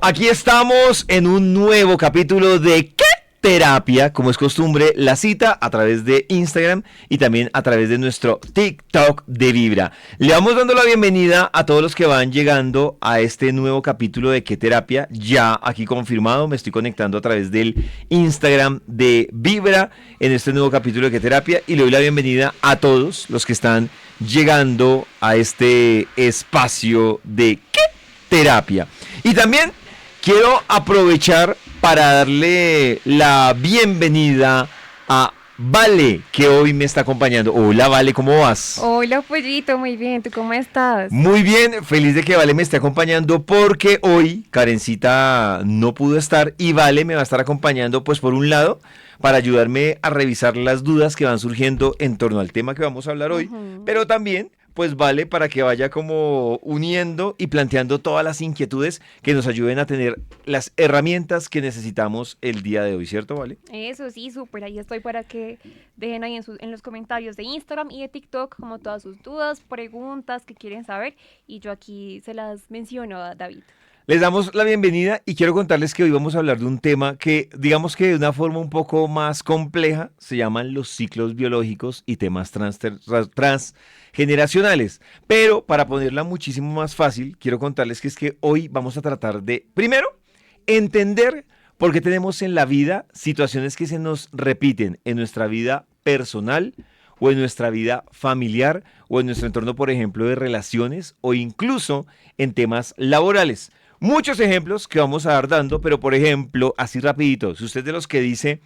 Aquí estamos en un nuevo capítulo de ¿Qué terapia? Como es costumbre, la cita a través de Instagram y también a través de nuestro TikTok de Vibra. Le vamos dando la bienvenida a todos los que van llegando a este nuevo capítulo de ¿Qué terapia? Ya aquí confirmado, me estoy conectando a través del Instagram de Vibra en este nuevo capítulo de ¿Qué terapia? Y le doy la bienvenida a todos los que están llegando a este espacio de ¿Qué terapia? Y también quiero aprovechar para darle la bienvenida a Vale, que hoy me está acompañando. Hola, Vale, ¿cómo vas? Hola, pollito, muy bien. ¿Tú cómo estás? Muy bien, feliz de que Vale me esté acompañando porque hoy Karencita no pudo estar y Vale me va a estar acompañando, pues por un lado, para ayudarme a revisar las dudas que van surgiendo en torno al tema que vamos a hablar hoy, Ujú. pero también pues Vale para que vaya como uniendo y planteando todas las inquietudes que nos ayuden a tener las herramientas que necesitamos el día de hoy, ¿cierto, Vale? Eso sí, súper. Ahí estoy para que dejen ahí en los comentarios de Instagram y de TikTok como todas sus dudas, preguntas que quieren saber y yo aquí se las menciono a David. Les damos la bienvenida y quiero contarles que hoy vamos a hablar de un tema que, digamos que de una forma un poco más compleja, se llaman los ciclos biológicos y temas transgeneracionales. Pero para ponerla muchísimo más fácil, quiero contarles que es que hoy vamos a tratar de, primero, entender por qué tenemos en la vida situaciones que se nos repiten en nuestra vida personal o en nuestra vida familiar o en nuestro entorno, por ejemplo, de relaciones o incluso en temas laborales. Muchos ejemplos que vamos a dar dando, pero por ejemplo, así rapidito, si usted es de los que dice,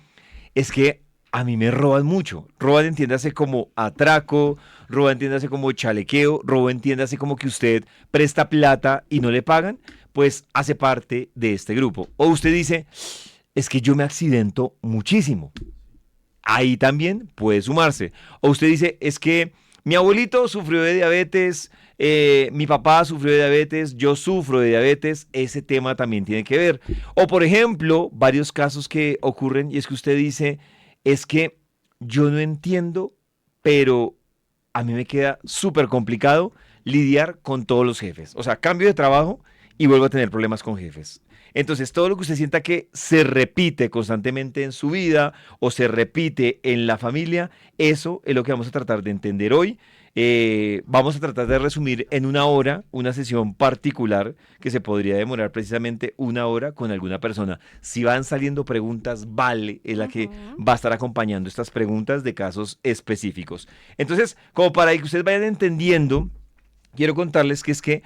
es que a mí me roban mucho, roban entiéndase como atraco, roban entiéndase como chalequeo, roban entiéndase como que usted presta plata y no le pagan, pues hace parte de este grupo. O usted dice, es que yo me accidento muchísimo, ahí también puede sumarse. O usted dice, es que mi abuelito sufrió de diabetes, mi papá sufrió de diabetes, yo sufro de diabetes, ese tema también tiene que ver. O por ejemplo, varios casos que ocurren y es que usted dice, es que yo no entiendo, pero a mí me queda súper complicado lidiar con todos los jefes. O sea, cambio de trabajo y vuelvo a tener problemas con jefes. Entonces, todo lo que usted sienta que se repite constantemente en su vida o se repite en la familia, eso es lo que vamos a tratar de entender hoy. Vamos a tratar de resumir en una hora una sesión particular que se podría demorar precisamente una hora con alguna persona. Si van saliendo preguntas, Vale es la que Ujú. va a estar acompañando estas preguntas de casos específicos. Entonces, como para que ustedes vayan entendiendo, quiero contarles que es que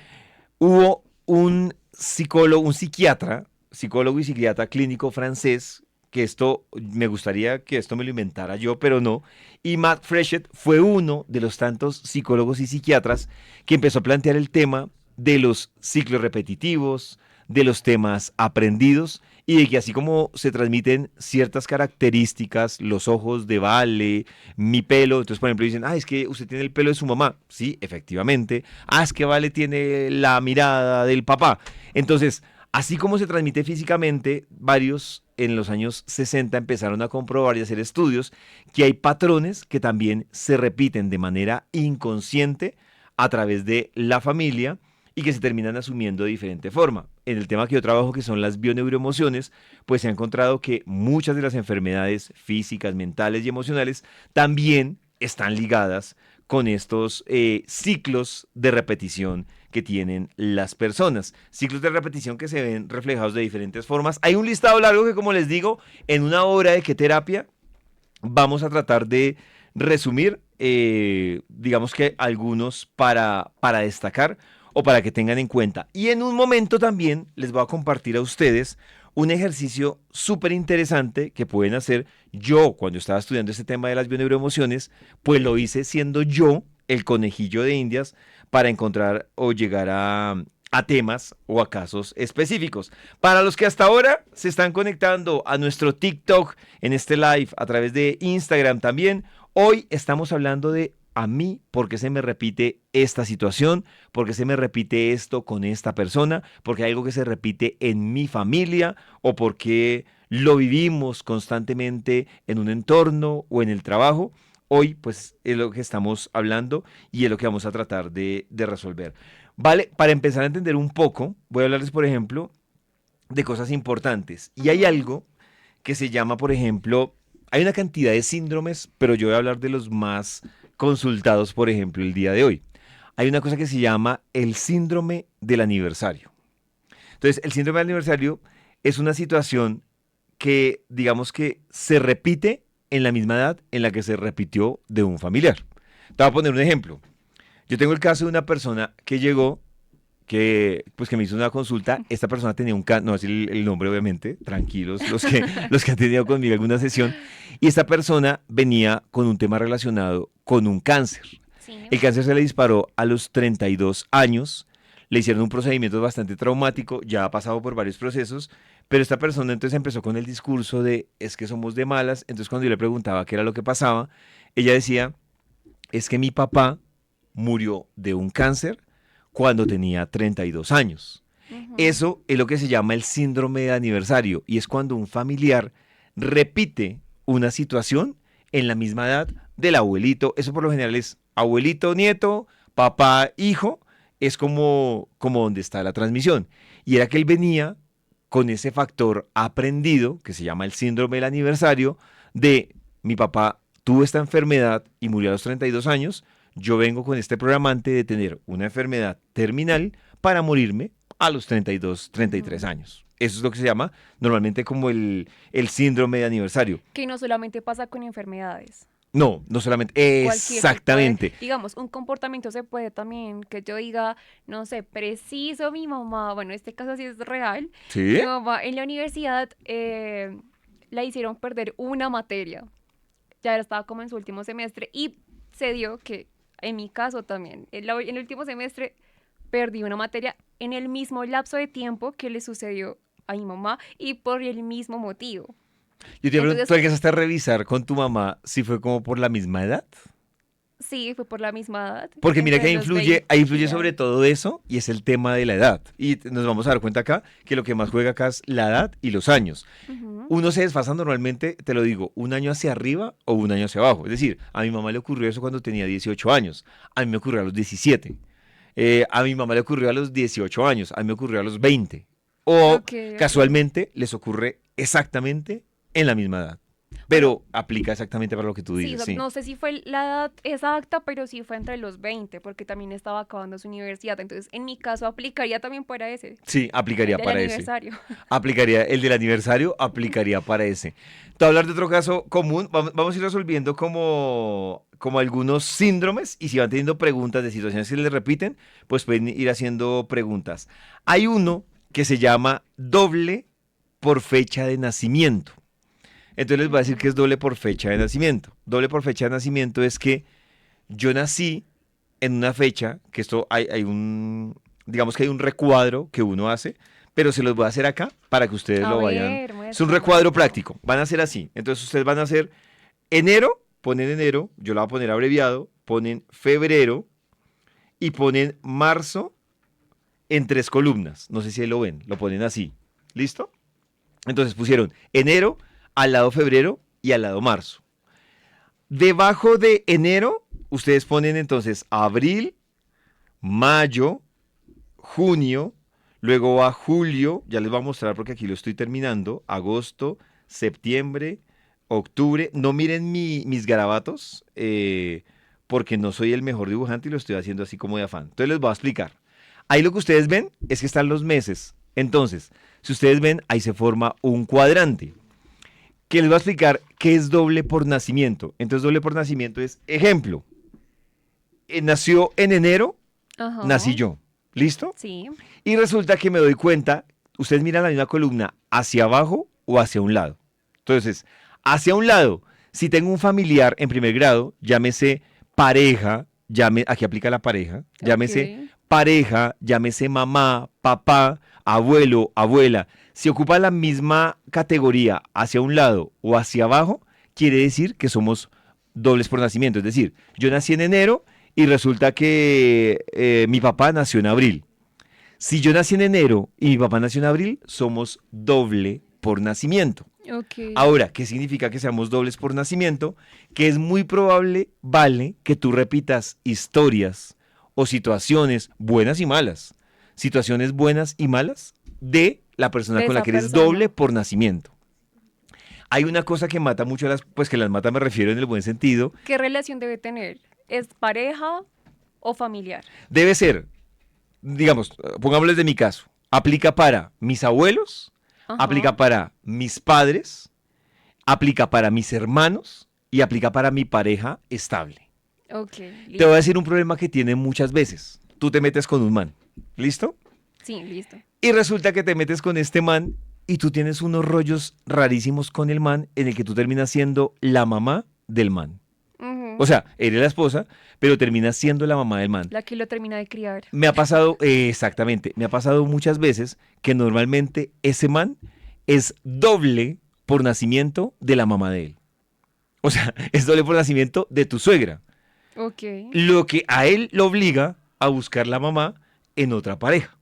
hubo un psicólogo, un psiquiatra, psicólogo y psiquiatra clínico francés, que esto, me gustaría que esto me lo inventara yo, pero no, y Matt Freshet fue uno de los tantos psicólogos y psiquiatras que empezó a plantear el tema de los ciclos repetitivos, de los temas aprendidos y de que así como se transmiten ciertas características, los ojos de Vale, mi pelo, entonces por ejemplo dicen, ah, es que usted tiene el pelo de su mamá, sí, efectivamente, ah, es que Vale tiene la mirada del papá, entonces, así como se transmite físicamente, varios en los años 60 empezaron a comprobar y hacer estudios que hay patrones que también se repiten de manera inconsciente a través de la familia y que se terminan asumiendo de diferente forma. En el tema que yo trabajo, que son las bioneuroemociones, pues se ha encontrado que muchas de las enfermedades físicas, mentales y emocionales también están ligadas con estos ciclos de repetición que tienen las personas. Ciclos de repetición que se ven reflejados de diferentes formas. Hay un listado largo que, como les digo, en una hora de qué terapia vamos a tratar de resumir, digamos que algunos para destacar o para que tengan en cuenta. Y en un momento también les voy a compartir a ustedes un ejercicio súper interesante que pueden hacer. Yo, cuando estaba estudiando este tema de las bioneuroemociones, pues lo hice siendo yo el conejillo de Indias para encontrar o llegar a temas o a casos específicos. Para los que hasta ahora se están conectando a nuestro TikTok en este live a través de Instagram también, hoy estamos hablando de a mí, por qué se me repite esta situación, por qué se me repite esto con esta persona, porque hay algo que se repite en mi familia o porque lo vivimos constantemente en un entorno o en el trabajo. Hoy, pues, es lo que estamos hablando y es lo que vamos a tratar de resolver. Vale, para empezar a entender un poco, voy a hablarles, por ejemplo, de cosas importantes. Y hay algo que se llama, por ejemplo, hay una cantidad de síndromes, pero yo voy a hablar de los más consultados, por ejemplo, el día de hoy. Hay una cosa que se llama el síndrome del aniversario. Entonces, el síndrome del aniversario es una situación que, digamos que se repite en la misma edad en la que se repitió de un familiar. Te voy a poner un ejemplo. Yo tengo el caso de una persona que llegó, pues que me hizo una consulta. Esta persona tenía un cáncer, no voy a decir el nombre obviamente, tranquilos los que han tenido conmigo alguna sesión. Y esta persona venía con un tema relacionado con un cáncer. Sí. El cáncer se le disparó a los 32 años, le hicieron un procedimiento bastante traumático, ya ha pasado por varios procesos, pero esta persona entonces empezó con el discurso de es que somos de malas. Entonces cuando yo le preguntaba qué era lo que pasaba, ella decía, es que mi papá murió de un cáncer cuando tenía 32 años. Ujú. Eso es lo que se llama el síndrome de aniversario y es cuando un familiar repite una situación en la misma edad del abuelito. Eso por lo general es abuelito, nieto, papá, hijo, es como donde está la transmisión. Y era que él venía con ese factor aprendido, que se llama el síndrome del aniversario, de mi papá tuvo esta enfermedad y murió a los 32 años, yo vengo con este programante de tener una enfermedad terminal para morirme a los 32, 33 Ujú. años. Eso es lo que se llama normalmente como el síndrome de aniversario. Que no solamente pasa con enfermedades. No, no solamente, Cualquier tipo de, exactamente. digamos, un comportamiento se puede también, que yo diga, no sé, preciso mi mamá, bueno, este caso sí es real, ¿Sí? mi mamá en la universidad la hicieron perder una materia, ya estaba como en su último semestre y se dio que, en mi caso también, en el último semestre perdí una materia en el mismo lapso de tiempo que le sucedió a mi mamá y por el mismo motivo. Yo te pregunto, ¿tú Entonces, alcanzaste a revisar con tu mamá si fue como por la misma edad? sí, fue por la misma edad, Porque mira que entre los 20 ahí y influye ya. sobre todo eso y es el tema de la edad. Y nos vamos a dar cuenta acá que lo que más juega acá es la edad y los años. Ujú. Uno se desfasa normalmente, te lo digo, un año hacia arriba o un año hacia abajo. Es decir, a mi mamá le ocurrió eso cuando tenía 18 años, a mí me ocurrió a los 17. A mi mamá le ocurrió a los 18 años, a mí me ocurrió a los 20. O Ok, ok. casualmente les ocurre exactamente en la misma edad. Bueno, Pero aplica exactamente para lo que tú sí, o dices, sea, sí. no sé si fue la edad exacta, pero sí fue entre los 20, porque también estaba acabando su universidad. Entonces, en mi caso, aplicaría también para ese, Sí, el aplicaría del para ese. aniversario. Aplicaría el del aniversario, aplicaría para ese. Te voy a hablar de otro caso común. Vamos a ir resolviendo como algunos síndromes y si van teniendo preguntas de situaciones que les repiten, pues pueden ir haciendo preguntas. Hay uno que se llama doble por fecha de nacimiento. Entonces les voy a decir que es Ujú. doble por fecha de nacimiento. Doble por fecha de nacimiento es que yo nací en una fecha, que esto digamos que hay un recuadro que uno hace, pero se los voy a hacer acá para que ustedes A lo vayan. ver, Es un muéstramelo. recuadro práctico, van a ser así. Entonces ustedes van a hacer enero, ponen enero, yo lo voy a poner abreviado, ponen febrero y ponen marzo en 3 columnas. No sé si ahí lo ven, lo ponen así. ¿Listo? Entonces pusieron enero, al lado febrero y al lado marzo. Debajo de enero, ustedes ponen entonces abril, mayo, junio, luego va julio, ya les voy a mostrar porque aquí lo estoy terminando, agosto, septiembre, octubre. No miren mis garabatos, porque no soy el mejor dibujante y lo estoy haciendo así como de afán. Entonces les voy a explicar. Ahí lo que ustedes ven es que están los meses. Entonces, si ustedes ven, ahí se forma un cuadrante que les voy a explicar qué es doble por nacimiento. Entonces, doble por nacimiento es, ejemplo, nació en enero, nací Ajá, yo. ¿Listo? sí. Y resulta que me doy cuenta, ustedes miran la misma columna hacia abajo o hacia un lado. Entonces, hacia un lado, si tengo un familiar en primer grado, llámese pareja, aquí aplica la pareja, Ok. llámese mamá, papá, abuelo, abuela. Si ocupa la misma categoría hacia un lado o hacia abajo, quiere decir que somos dobles por nacimiento. Es decir, yo nací en enero y resulta que mi papá nació en abril. Si yo nací en enero y mi papá nació en abril, somos doble por nacimiento. Ok. Ahora, ¿qué significa que seamos dobles por nacimiento? Que es muy probable, vale, que tú repitas historias o situaciones buenas y malas. Situaciones buenas y malas de la persona De con la esa que eres persona. doble por nacimiento. Hay una cosa que mata mucho a las, pues que las mata me refiero en el buen sentido, ¿Qué relación debe tener? ¿Es pareja o familiar? debe ser, digamos, pongámosles de mi caso, aplica para mis abuelos, Ajá. aplica para mis padres, aplica para mis hermanos y aplica para mi pareja estable. Ok, Te voy a listo. decir un problema que tiene muchas veces. Tú te metes con un man, ¿listo? Sí, listo. Y resulta que te metes con este man y tú tienes unos rollos rarísimos con el man en el que tú terminas siendo la mamá del man. O Ujú. sea, eres la esposa, pero terminas siendo la mamá del man. La que lo termina de criar. Me ha pasado, exactamente, me ha pasado muchas veces que normalmente ese man es doble por nacimiento de la mamá de él. O sea, es doble por nacimiento de tu suegra. Ok. Lo que a él lo obliga a buscar la mamá en otra pareja.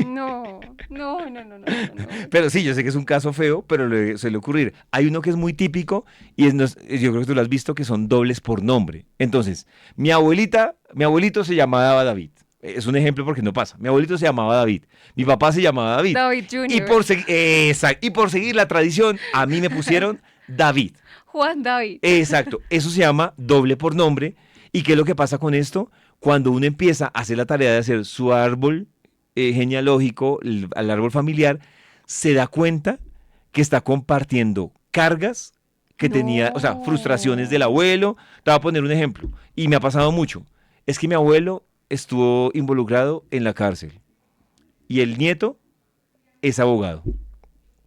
No, no, no, no, no, no, no. Pero sí, yo sé que es un caso feo, pero suele ocurrir. Hay uno que es muy típico y yo creo que tú lo has visto, que son dobles por nombre. Entonces, mi abuelito se llamaba David. Es un ejemplo porque no pasa. Mi abuelito se llamaba David. Mi papá se llamaba David. David Y Jr. por, y por seguir la tradición, a mí me pusieron David. Juan David. Exacto. Eso se llama doble por nombre. ¿Y qué es lo que pasa con esto? Cuando uno empieza a hacer la tarea de hacer su árbol genealógico, al árbol familiar, se da cuenta que está compartiendo cargas que tenía, o sea, frustraciones del No. abuelo. Te voy a poner un ejemplo, y me ha pasado mucho. Es que mi abuelo estuvo involucrado en la cárcel y el nieto es abogado.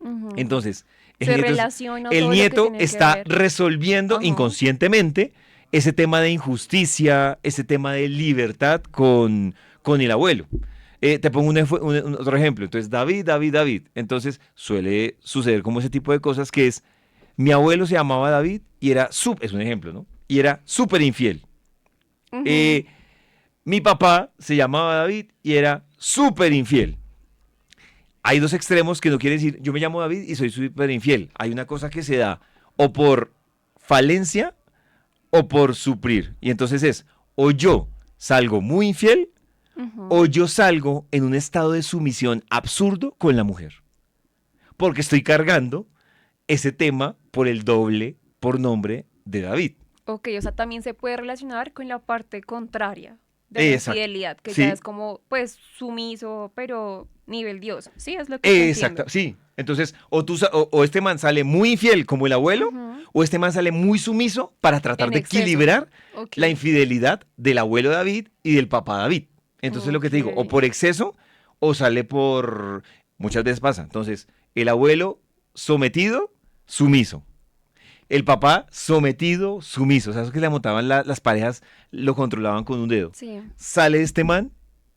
Ujú. Entonces, Se relaciona el todo lo que nieto tiene que está ver. resolviendo Ajá. inconscientemente ese tema de injusticia, ese tema de libertad con el abuelo. Te pongo otro ejemplo. Entonces, David, David, David. Entonces, suele suceder como ese tipo de cosas que es, mi abuelo se llamaba David y era, es un ejemplo, ¿no? Y era súper infiel. Ujú. Eh, mi papá se llamaba David y era súper infiel. Hay dos extremos que no quiere decir yo me llamo David y soy súper infiel. Hay una cosa que se da o por falencia o por suplir. Y entonces es o yo salgo muy infiel o Ujú. yo salgo en un estado de sumisión absurdo con la mujer. Porque estoy cargando ese tema por el doble por nombre de David. Ok, o sea, también se puede relacionar con la parte contraria de la Exacto. infidelidad, que ya Sí, es como, pues, sumiso, pero nivel Dios. Sí, es lo que te exacto. entiendo. Sí. Entonces, o este man sale muy infiel como el abuelo, Ujú. o este man sale muy sumiso para tratar En de exceso. equilibrar Ok, la infidelidad del abuelo David y del papá David. Entonces, lo que ok. te digo, o por exceso, o sale por... Muchas veces pasa. Entonces, el abuelo sometido, sumiso. El papá sometido, sumiso. O sea, eso que le montaban las parejas, lo controlaban con un dedo. Sí. Sale este man,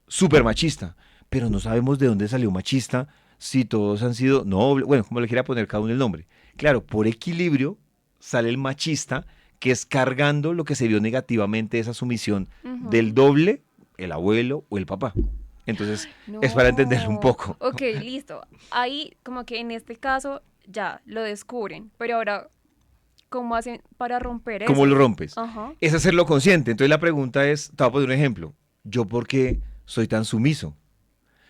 súper machista. Pero no sabemos de dónde salió machista, si todos han sido nobles, bueno, como le quiera poner cada uno el nombre. Claro, por equilibrio sale el machista, que es cargando lo que se vio negativamente esa sumisión del Ujú. doble, el abuelo o el papá. Entonces, es para entender un No. poco Ok, listo. Ahí, como que en este caso, ya lo descubren. Pero ahora, ¿cómo hacen para romper cómo lo eso? rompes. Ajá. Es hacerlo consciente. Entonces la pregunta es, te voy a poner un ejemplo. ¿Yo por qué soy tan sumiso?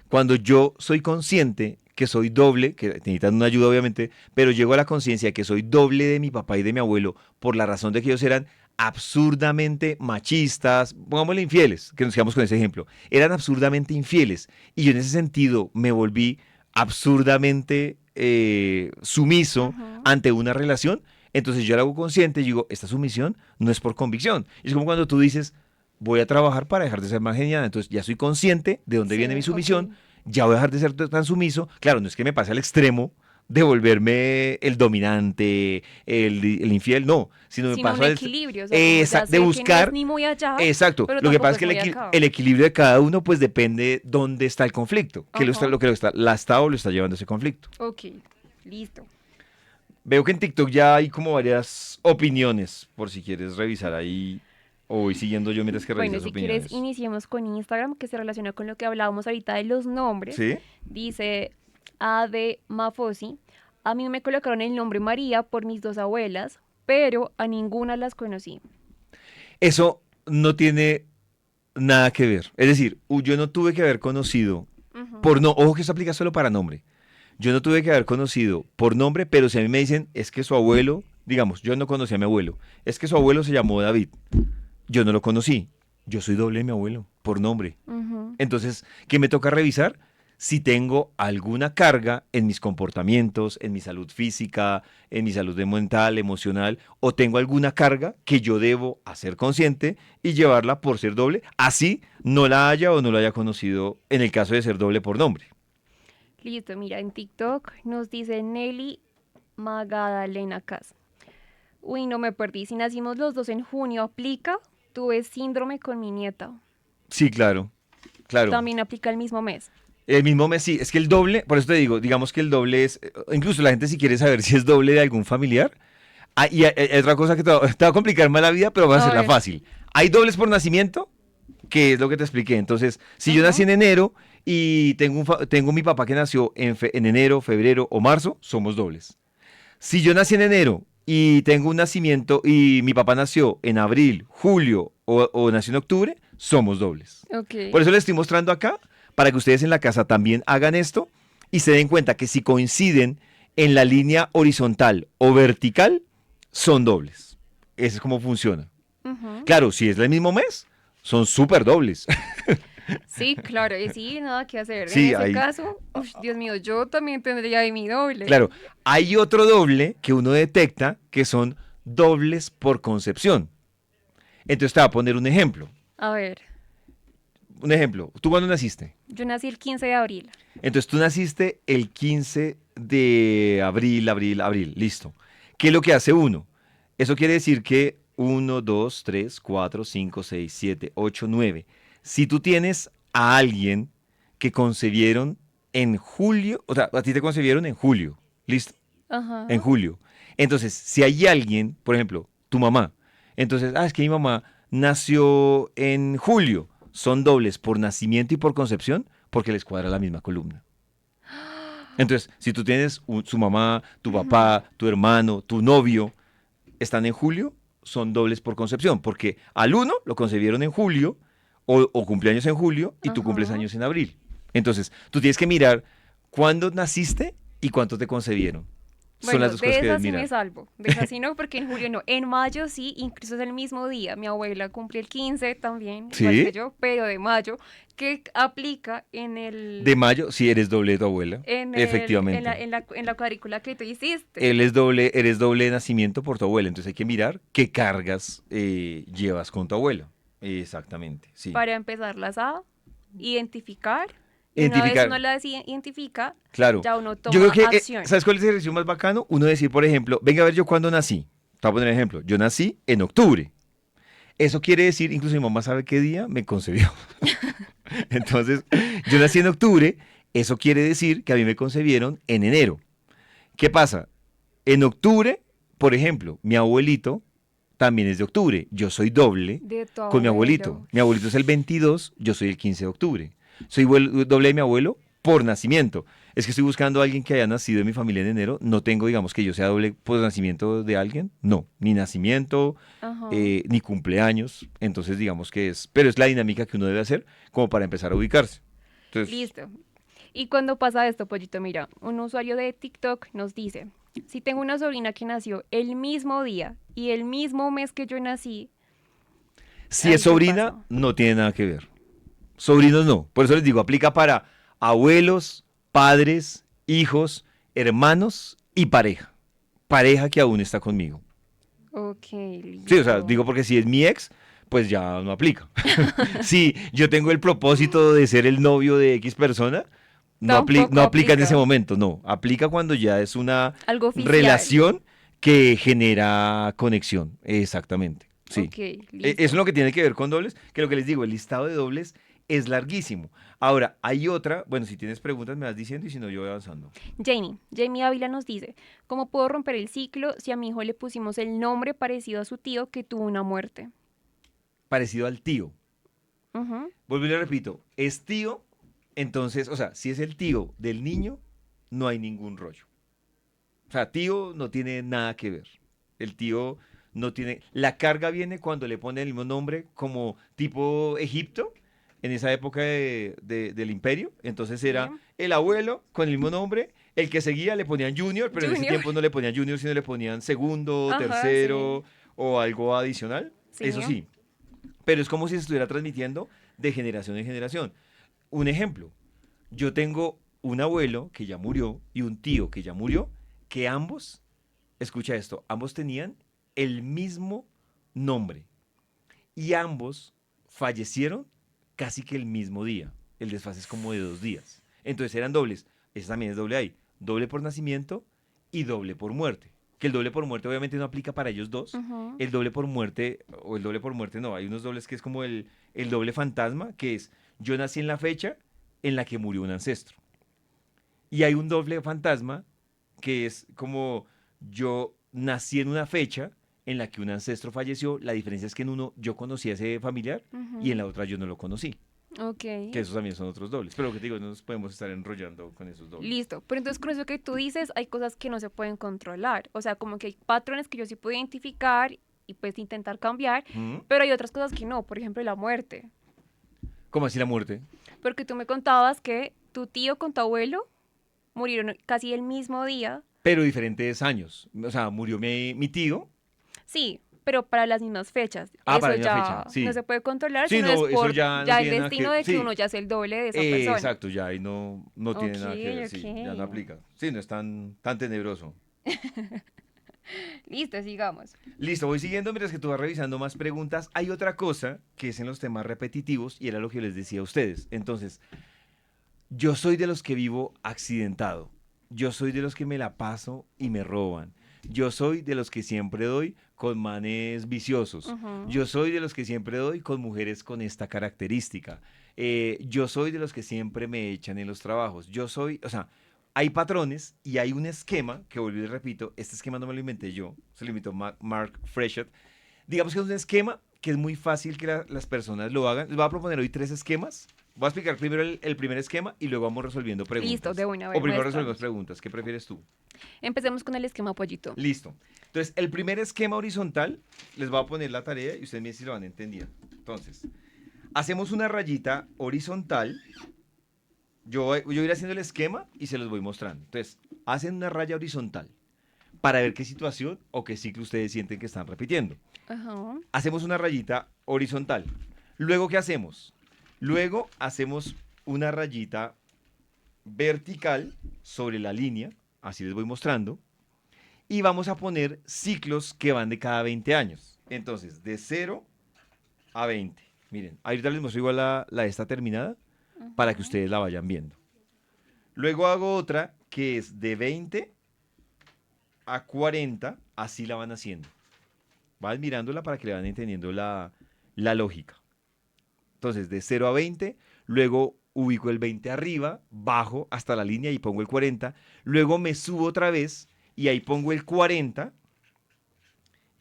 Cuando yo soy consciente que soy doble, que necesitan una ayuda obviamente, pero llego a la conciencia de que soy doble de mi papá y de mi abuelo por la razón de que ellos eran absurdamente machistas, pongámosle infieles, que nos quedamos con ese ejemplo, eran absurdamente infieles y yo en ese sentido me volví absurdamente sumiso Ujú. ante una relación, entonces yo lo hago consciente y digo, esta sumisión no es por convicción. Es como cuando tú dices, voy a trabajar para dejar de ser más genial. Entonces ya soy consciente de dónde viene mi Sí, ok. sumisión, ya voy a dejar de ser tan sumiso. Claro, no es que me pase al extremo de volverme el dominante, el infiel, no, sino me Sino un paso equilibrio, o sea, como ya de sé que no es buscar, ni muy allá, exacto. pero Lo que tampoco pasa es es que muy acá. el equilibrio de cada uno pues depende dónde está el conflicto, que Ajá. lo que lo está, la está o lo está llevando ese conflicto. Ok, listo. Veo que en TikTok ya hay como varias opiniones, por si quieres revisar ahí o voy siguiendo yo mientras que Bueno, revisas si quieres, opiniones. iniciemos con Instagram, que se relaciona con lo que hablábamos ahorita de los nombres. ¿Sí? Dice A de Mafosi. A mí me colocaron el nombre María por mis dos abuelas, pero a ninguna las conocí. Eso no tiene nada que ver. Es decir, yo no tuve que haber conocido Ojo que esto aplica solo para nombre. Yo no tuve que haber conocido por nombre, pero si a mí me dicen, es que su abuelo, digamos, yo no conocí a mi abuelo, es que su abuelo se llamó David, yo no lo conocí, yo soy doble de mi abuelo, por nombre. Ujú. Entonces, ¿qué me toca revisar? Si tengo alguna carga en mis comportamientos, en mi salud física, en mi salud mental, emocional, o tengo alguna carga que yo debo hacer consciente y llevarla por ser doble, así no la haya o no la haya conocido en el caso de ser doble por nombre. Listo, mira, en TikTok nos dice Nelly Magadalena Cas. Uy, no me perdí. Si nacimos los dos en junio, ¿aplica? Tuve síndrome con mi nieta. Sí, claro, claro. También aplica el mismo mes. El mismo mes, sí, es que el doble, por eso te digo, digamos que el doble es, incluso la gente si quiere saber si es doble de algún familiar, hay otra cosa que te va a complicar más la vida, pero va a A hacerla ver. fácil. Hay dobles por nacimiento, que es lo que te expliqué. Entonces, si yo nací Ajá. en enero y tengo mi papá que nació en enero, febrero o marzo, somos dobles. Si yo nací en enero y tengo un nacimiento y mi papá nació en abril, julio o nació en octubre, somos dobles. Ok. Por eso les estoy mostrando acá, para que ustedes en la casa también hagan esto y se den cuenta que si coinciden en la línea horizontal o vertical, son dobles. Eso es como funciona. Ujú. Claro, si es el mismo mes, son súper dobles. Sí, claro, y sí, nada que hacer. En Sí, ese hay, caso, ush, Dios mío, yo también tendría ahí mi doble. claro, hay otro doble que uno detecta que son dobles por concepción. Entonces te voy a poner un ejemplo. A ver, Un ejemplo, ¿tú cuándo naciste? yo nací el 15 de abril. Entonces tú naciste el 15 de abril, listo. ¿Qué es lo que hace uno? Eso quiere decir que uno, 2, 3, 4, 5, 6, 7, 8, 9. Si tú tienes a alguien que concebieron en julio, o sea, a ti te concebieron en julio, listo, en Ajá. julio. Entonces, si hay alguien, por ejemplo, tu mamá, entonces, es que mi mamá nació en julio, son dobles por nacimiento y por concepción, porque les cuadra la misma columna. Entonces, si tú tienes su mamá, tu Ujú. papá, tu hermano, tu novio, están en julio, son dobles por concepción, porque al uno lo concebieron en julio o cumpleaños en julio y tú cumples Ajá. años en abril. Entonces, tú tienes que mirar cuándo naciste y cuánto te concebieron. Son las Bueno, dos cosas de que esa debes sí me mirar. salvo. De esa sí no, porque en julio no. En mayo sí, incluso es el mismo día. Mi abuela cumple el 15 también, igual que ¿Sí? yo, pero de mayo, que aplica De mayo, sí, eres doble de tu abuela. Efectivamente. en la cuadrícula que tú hiciste. Eres doble de nacimiento por tu abuela. Entonces hay que mirar qué cargas llevas con tu abuela. Exactamente, sí. Para empezarlas a identificar. Y una vez uno Identificar, las identifica, claro. ya uno Yo creo toma que, acción. ¿sabes cuál es el ejercicio más bacano? Uno decir, por ejemplo, venga a ver yo cuándo nací. Te voy a poner un ejemplo. Yo nací en octubre. Eso quiere decir, incluso mi mamá sabe qué día me concebió. Entonces, yo nací en octubre. Eso quiere decir que a mí me concebieron en enero. ¿Qué pasa? En octubre, por ejemplo, mi abuelito también es de octubre. Yo soy doble De tu con mi abuelito. abuelo. Mi abuelito es el 22, yo soy el 15 de octubre. Soy doble de mi abuelo por nacimiento. Es que estoy buscando a alguien que haya nacido en mi familia en enero. No tengo, digamos, que yo sea doble por nacimiento de alguien. No, ni nacimiento, Ajá. ni cumpleaños. Entonces, digamos que es, pero es la dinámica que uno debe hacer como para empezar a ubicarse. Entonces, Listo. Y cuando pasa esto, Pollito, mira, un usuario de TikTok nos dice, si tengo una sobrina que nació el mismo día y el mismo mes que yo nací, si es ¿ahí qué sobrina, pasa? no tiene nada que ver. Sobrinos no. Por eso les digo, aplica para abuelos, padres, hijos, hermanos y pareja. Pareja que aún está conmigo. Ok, Sí, o sea, listo. digo porque si es mi ex, pues ya no aplica. Si yo tengo el propósito de ser el novio de X persona, no Tampoco aplica en ese aplica. momento, no. Aplica cuando ya es una Algo oficial. relación que genera conexión. Exactamente. Sí. Ok, Eso es listo. lo que tiene que ver con dobles, que lo que les digo, el listado de dobles es larguísimo. Ahora, hay otra, bueno, si tienes preguntas me vas diciendo y si no, yo voy avanzando. Jamie Ávila nos dice, ¿cómo puedo romper el ciclo si a mi hijo le pusimos el nombre parecido a su tío que tuvo una muerte? Parecido al tío. Ujú. Vuelvo y le repito, es tío, entonces, o sea, si es el tío del niño, no hay ningún rollo. O sea, tío no tiene nada que ver. El tío no tiene... La carga viene cuando le ponen el mismo nombre como tipo Egipto. en esa época del imperio. Entonces Sí. era el abuelo con el mismo nombre, el que seguía le ponían junior, pero en ese Junior. tiempo no le ponían junior, sino le ponían segundo, Ajá, sí. tercero o algo adicional. Sí. Eso sí, pero es como si se estuviera transmitiendo de generación en generación. Un ejemplo, yo tengo un abuelo que ya murió y un tío que ya murió, que ambos, escucha esto, ambos tenían el mismo nombre y ambos fallecieron casi que el mismo día. El desfase es como de 2 días. Entonces eran dobles. Ese también es doble ahí. Doble por nacimiento y doble por muerte. Que el doble por muerte obviamente no aplica para ellos dos. Ujú. El doble por muerte, o el doble por muerte no. Hay unos dobles que es como el doble fantasma, que es yo nací en la fecha en la que murió un ancestro. Y hay un doble fantasma que es como yo nací en una fecha en la que un ancestro falleció. La diferencia es que en uno yo conocí a ese familiar y en Ujú. la otra yo no lo conocí. Ok. Que esos también son otros dobles. Pero lo que te digo, no nos podemos estar enrollando con esos dobles. Listo. Pero entonces con eso que tú dices, hay cosas que no se pueden controlar. O sea, como que hay patrones que yo sí puedo identificar y pues intentar cambiar, ¿Mm? pero hay otras cosas que no. Por ejemplo, la muerte. ¿Cómo así la muerte? Porque tú me contabas que tu tío con tu abuelo murieron casi el mismo día. Pero diferentes años. O sea, murió mi tío. Sí, pero para las mismas fechas. Ah, Eso para la misma fecha, ya no sí. se puede controlar, Sí, sino es no, eso por ya no ya el tiene nada destino que... de que uno Sí, ya es el doble de esa persona. exacto, ya ahí no Ok, tiene nada que ver, sí, ya no ok. aplica. Sí, no es tan tenebroso. Listo, sigamos. Listo, voy siguiendo mientras que tú vas revisando más preguntas. Hay otra cosa que es en los temas repetitivos y era lo que yo les decía a ustedes. Entonces, yo soy de los que vivo accidentado. Yo soy de los que me la paso y me roban. Yo soy de los que siempre doy con manes viciosos. Ujú. Yo soy de los que siempre doy con mujeres con esta característica. Yo soy de los que siempre me echan en los trabajos. Yo soy, o sea, hay patrones y hay un esquema que volví y repito, este esquema no me lo inventé yo, se lo inventó Mark Freshet. Digamos que es un esquema que es muy fácil que las personas lo hagan. Les voy a proponer hoy 3 esquemas. Voy a explicar primero el primer esquema y luego vamos resolviendo Listo, de preguntas. una, a O ver, primero resolvemos muéstranos. preguntas. ¿Qué prefieres tú? Empecemos con el esquema pollito. Listo. Entonces, el primer esquema horizontal, les voy a poner la tarea y ustedes me dicen si lo van entendiendo. Entonces, hacemos una rayita horizontal. Yo iré haciendo el esquema y se los voy mostrando. Entonces, hacen una raya horizontal para ver qué situación o qué ciclo ustedes sienten que están repitiendo. Ajá. Hacemos una rayita horizontal. Luego, ¿qué hacemos? Luego hacemos una rayita vertical sobre la línea, así les voy mostrando, y vamos a poner ciclos que van de cada 20 años. Entonces, de 0 a 20. Miren, ahorita les muestro igual la esta terminada para que Ujú. ustedes la vayan viendo. Luego hago otra que es de 20 a 40, así la van haciendo. Van mirándola para que le van entendiendo la lógica. Entonces, de 0 a 20, luego ubico el 20 arriba, bajo hasta la línea y pongo el 40. Luego me subo otra vez y ahí pongo el 40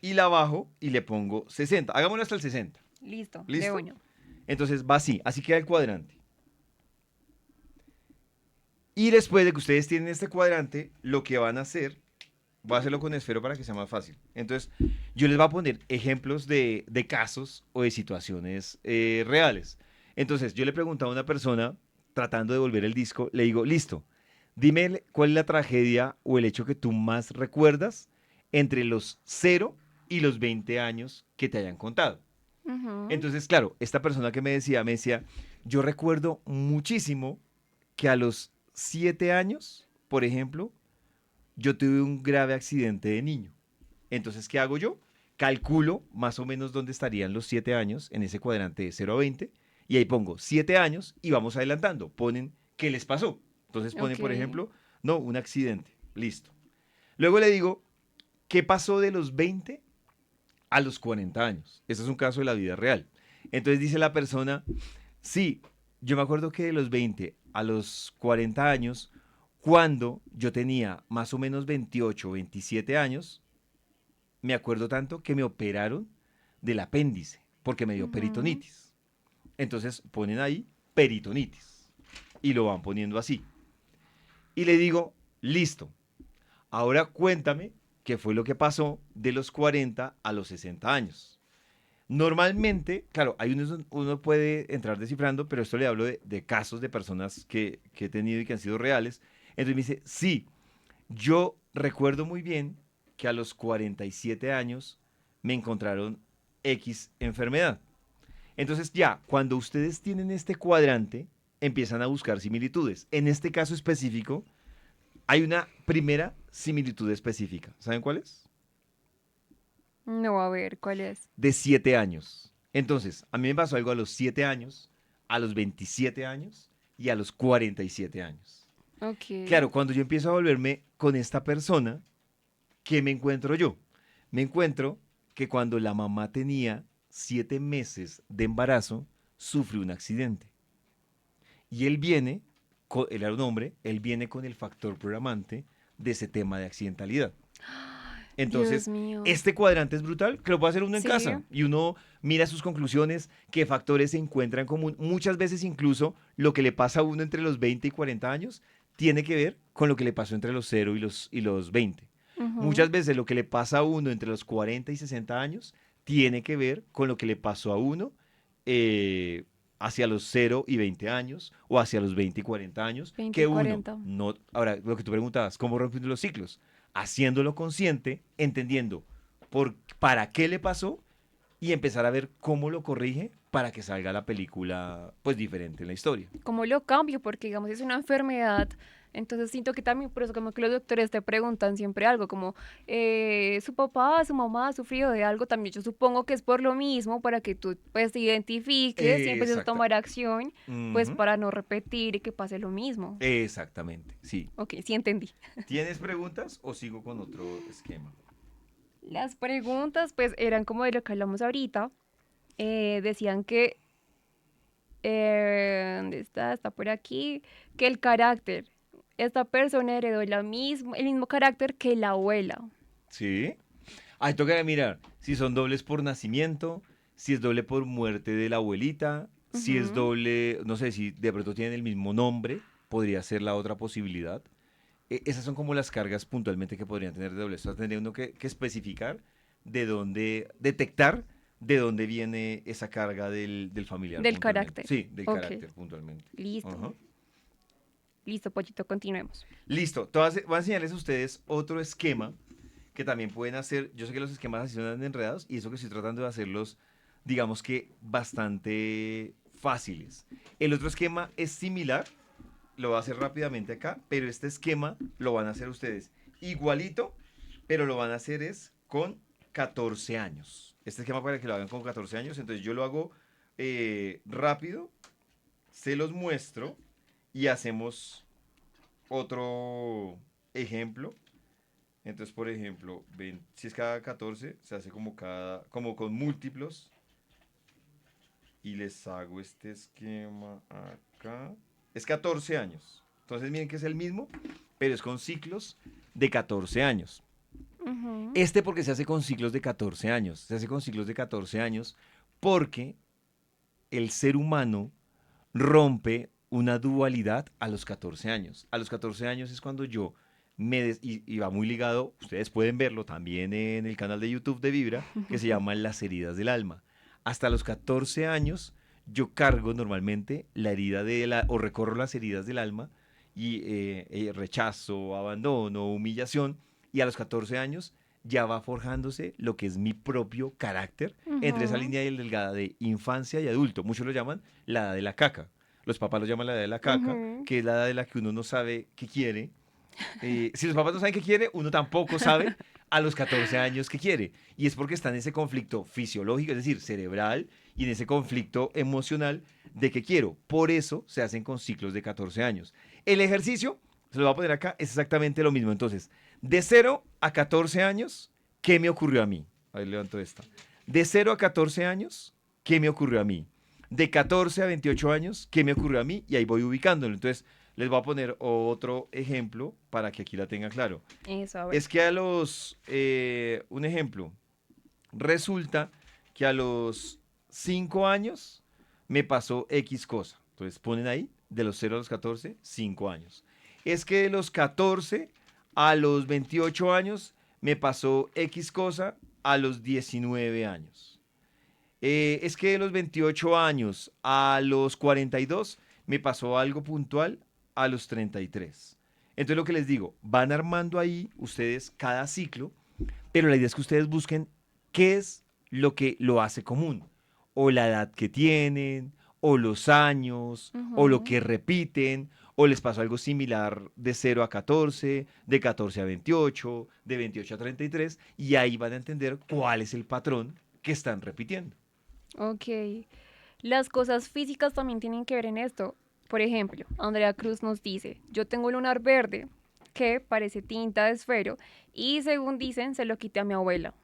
y la bajo y le pongo 60. Hagámoslo hasta el 60. Listo, de ¿Listo? una. Entonces va así, así queda el cuadrante. Y después de que ustedes tienen este cuadrante, lo que van a hacer, voy a hacerlo con esfero para que sea más fácil. Entonces, yo les voy a poner ejemplos de casos o de situaciones reales. Entonces, yo le preguntaba a una persona, tratando de volver el disco, le digo, listo, dime cuál es la tragedia o el hecho que tú más recuerdas entre los 0 y los 20 años que te hayan contado. Ujú. Entonces, claro, esta persona que me decía, yo recuerdo muchísimo que a los 7 años, por ejemplo, yo tuve un grave accidente de niño. Entonces, ¿qué hago yo? Calculo más o menos dónde estarían los 7 años en ese cuadrante de 0 a 20 y ahí pongo 7 años y vamos adelantando. Ponen qué les pasó. Entonces ponen, Ok. por ejemplo, no, un accidente. Listo. Luego le digo, ¿qué pasó de los 20 a los 40 años? Este es un caso de la vida real. Entonces dice la persona, sí, yo me acuerdo que de los 20 a los 40 años, cuando yo tenía más o menos 28 o 27 años, me acuerdo tanto que me operaron del apéndice porque me dio Ujú. peritonitis. Entonces ponen ahí peritonitis y lo van poniendo así. Y le digo, listo, ahora cuéntame qué fue lo que pasó de los 40 a los 60 años. Normalmente, claro, hay uno puede entrar descifrando, pero esto le hablo de casos de personas que he tenido y que han sido reales. Entonces me dice, sí, yo recuerdo muy bien que a los 47 años me encontraron X enfermedad. Entonces ya, cuando ustedes tienen este cuadrante, empiezan a buscar similitudes. En este caso específico, hay una primera similitud específica. ¿Saben cuál es? No, a ver, ¿cuál es? De 7 años. Entonces, a mí me pasó algo a los 7 años, a los 27 años y a los 47 años. Ok. Claro, cuando yo empiezo a volverme con esta persona, ¿qué me encuentro yo? Me encuentro que cuando la mamá tenía 7 meses de embarazo, sufrió un accidente. Y él viene, él era un hombre, él viene con el factor programante de ese tema de accidentalidad. Dios Entonces, mío. este cuadrante es brutal, que lo puede hacer uno en Sí, casa y uno mira sus conclusiones, qué factores se encuentran en común. Muchas veces incluso lo que le pasa a uno entre los 20 y 40 años tiene que ver con lo que le pasó entre los 0 y los 20. ujú, Muchas veces lo que le pasa a uno entre los 40 y 60 años tiene que ver con lo que le pasó a uno eh, hacia los 0 y 20 años o hacia los 20 y 40 años, 20 y que uno 40. no... Ahora, lo que tú preguntabas, ¿cómo rompiendo los ciclos? Haciéndolo consciente, entendiendo para qué le pasó y empezar a ver cómo lo corrige para que salga la película pues diferente en la historia. ¿Cómo lo cambio? Porque, digamos, es una enfermedad. Entonces siento que también, por eso como que los doctores te preguntan siempre algo, como su papá, su mamá ha sufrido de algo, también yo supongo que es por lo mismo, para que tú pues te identifiques y empieces a Exacta. tomar acción, pues Ujú. para no repetir y que pase lo mismo. Exactamente, sí. Ok, sí entendí. ¿Tienes preguntas o sigo con otro esquema? Las preguntas pues eran como de lo que hablamos ahorita. Decían que ¿dónde está? Está por aquí. Que el carácter. Esta persona heredó el mismo carácter que la abuela. Sí. Ahí toca mirar si son dobles por nacimiento, si es doble por muerte de la abuelita, si es Ujú. doble, no sé si de pronto tienen el mismo nombre, podría ser la otra posibilidad. Esas son como las cargas puntualmente que podrían tener de doble. Esto tendría uno que especificar de dónde, detectar de dónde viene esa carga del familiar Del puntualmente. carácter. Sí, del Ok, carácter puntualmente. listo. Ajá. Listo, Pollito, continuemos. Listo. Voy a enseñarles a ustedes otro esquema que también pueden hacer. Yo sé que los esquemas así son enredados y eso que estoy tratando de hacerlos, digamos que bastante fáciles. El otro esquema es similar, lo voy a hacer rápidamente acá, pero este esquema lo van a hacer ustedes igualito, pero lo van a hacer es con 14 años. Este esquema para que lo hagan con 14 años, entonces yo lo hago rápido, se los muestro y hacemos otro ejemplo. Entonces, por ejemplo, ven, si es cada 14 se hace como con múltiplos. Y les hago este esquema acá. Es 14 años. Entonces, miren que es el mismo, pero es con ciclos de 14 años. Ujú. Este porque se hace con ciclos de 14 años. Se hace con ciclos de 14 años porque el ser humano rompe una dualidad a los 14 años. A los 14 años es cuando yo y va muy ligado, ustedes pueden verlo también en el canal de YouTube de Vibra, que se llama Las heridas del alma. Hasta los 14 años yo cargo normalmente la herida o recorro las heridas del alma y rechazo, abandono, humillación, y a los 14 años ya va forjándose lo que es mi propio carácter entre esa Ujú. línea delgada de infancia y adulto. Muchos lo llaman la edad de la caca. Los papás lo llaman la edad de la caca, Ujú. que es la edad de la que uno no sabe qué quiere. Si los papás no saben qué quiere, uno tampoco sabe a los 14 años qué quiere. Y es porque está en ese conflicto fisiológico, es decir, cerebral, y en ese conflicto emocional de qué quiero. Por eso se hacen con ciclos de 14 años. El ejercicio, se lo voy a poner acá, es exactamente lo mismo. Entonces, de 0 a 14 años, ¿qué me ocurrió a mí? Ahí levanto esta. De 0 a 14 años, ¿qué me ocurrió a mí? De 14 a 28 años, ¿qué me ocurrió a mí? Y ahí voy ubicándolo. Entonces, les voy a poner otro ejemplo para que aquí la tenga claro. Eso, a ver. Es que un ejemplo, resulta que a los 5 años me pasó X cosa. Entonces ponen ahí, de los 0 a los 14, 5 años. Es que de los 14 a los 28 años me pasó X cosa a los 19 años. Es que de los 28 años a los 42 me pasó algo puntual a los 33. Entonces lo que les digo, van armando ahí ustedes cada ciclo, pero la idea es que ustedes busquen qué es lo que lo hace común, o la edad que tienen, o los años, o lo Ujú. que repiten, o les pasó algo similar de 0 a 14, de 14 a 28, de 28 a 33, y ahí van a entender cuál es el patrón que están repitiendo. Ok. Las cosas físicas también tienen que ver en esto. Por ejemplo, Andrea Cruz nos dice, yo tengo un lunar verde que parece tinta de esfero y según dicen se lo quité a mi abuela.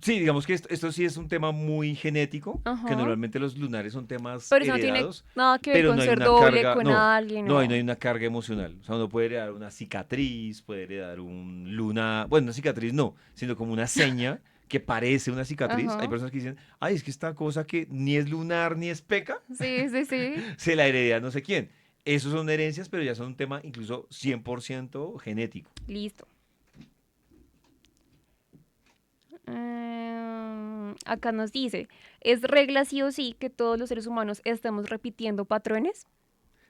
Sí, digamos que esto sí es un tema muy genético, que Ajá. normalmente los lunares son temas Pero eso no tiene heredados, nada que ver pero con no hay ser una doble carga, con alguien no hay o... una carga emocional. O sea, uno puede heredar una cicatriz, puede heredar un luna, bueno, una cicatriz no, sino como una seña que parece una cicatriz. Hay Ajá. personas que dicen, ay, es que esta cosa que ni es lunar ni es peca, Sí, sí, sí. se la heredé a no sé quién. Esos son herencias, pero ya son un tema incluso 100% genético. Listo. Acá nos dice, ¿es regla sí o sí que todos los seres humanos estemos repitiendo patrones?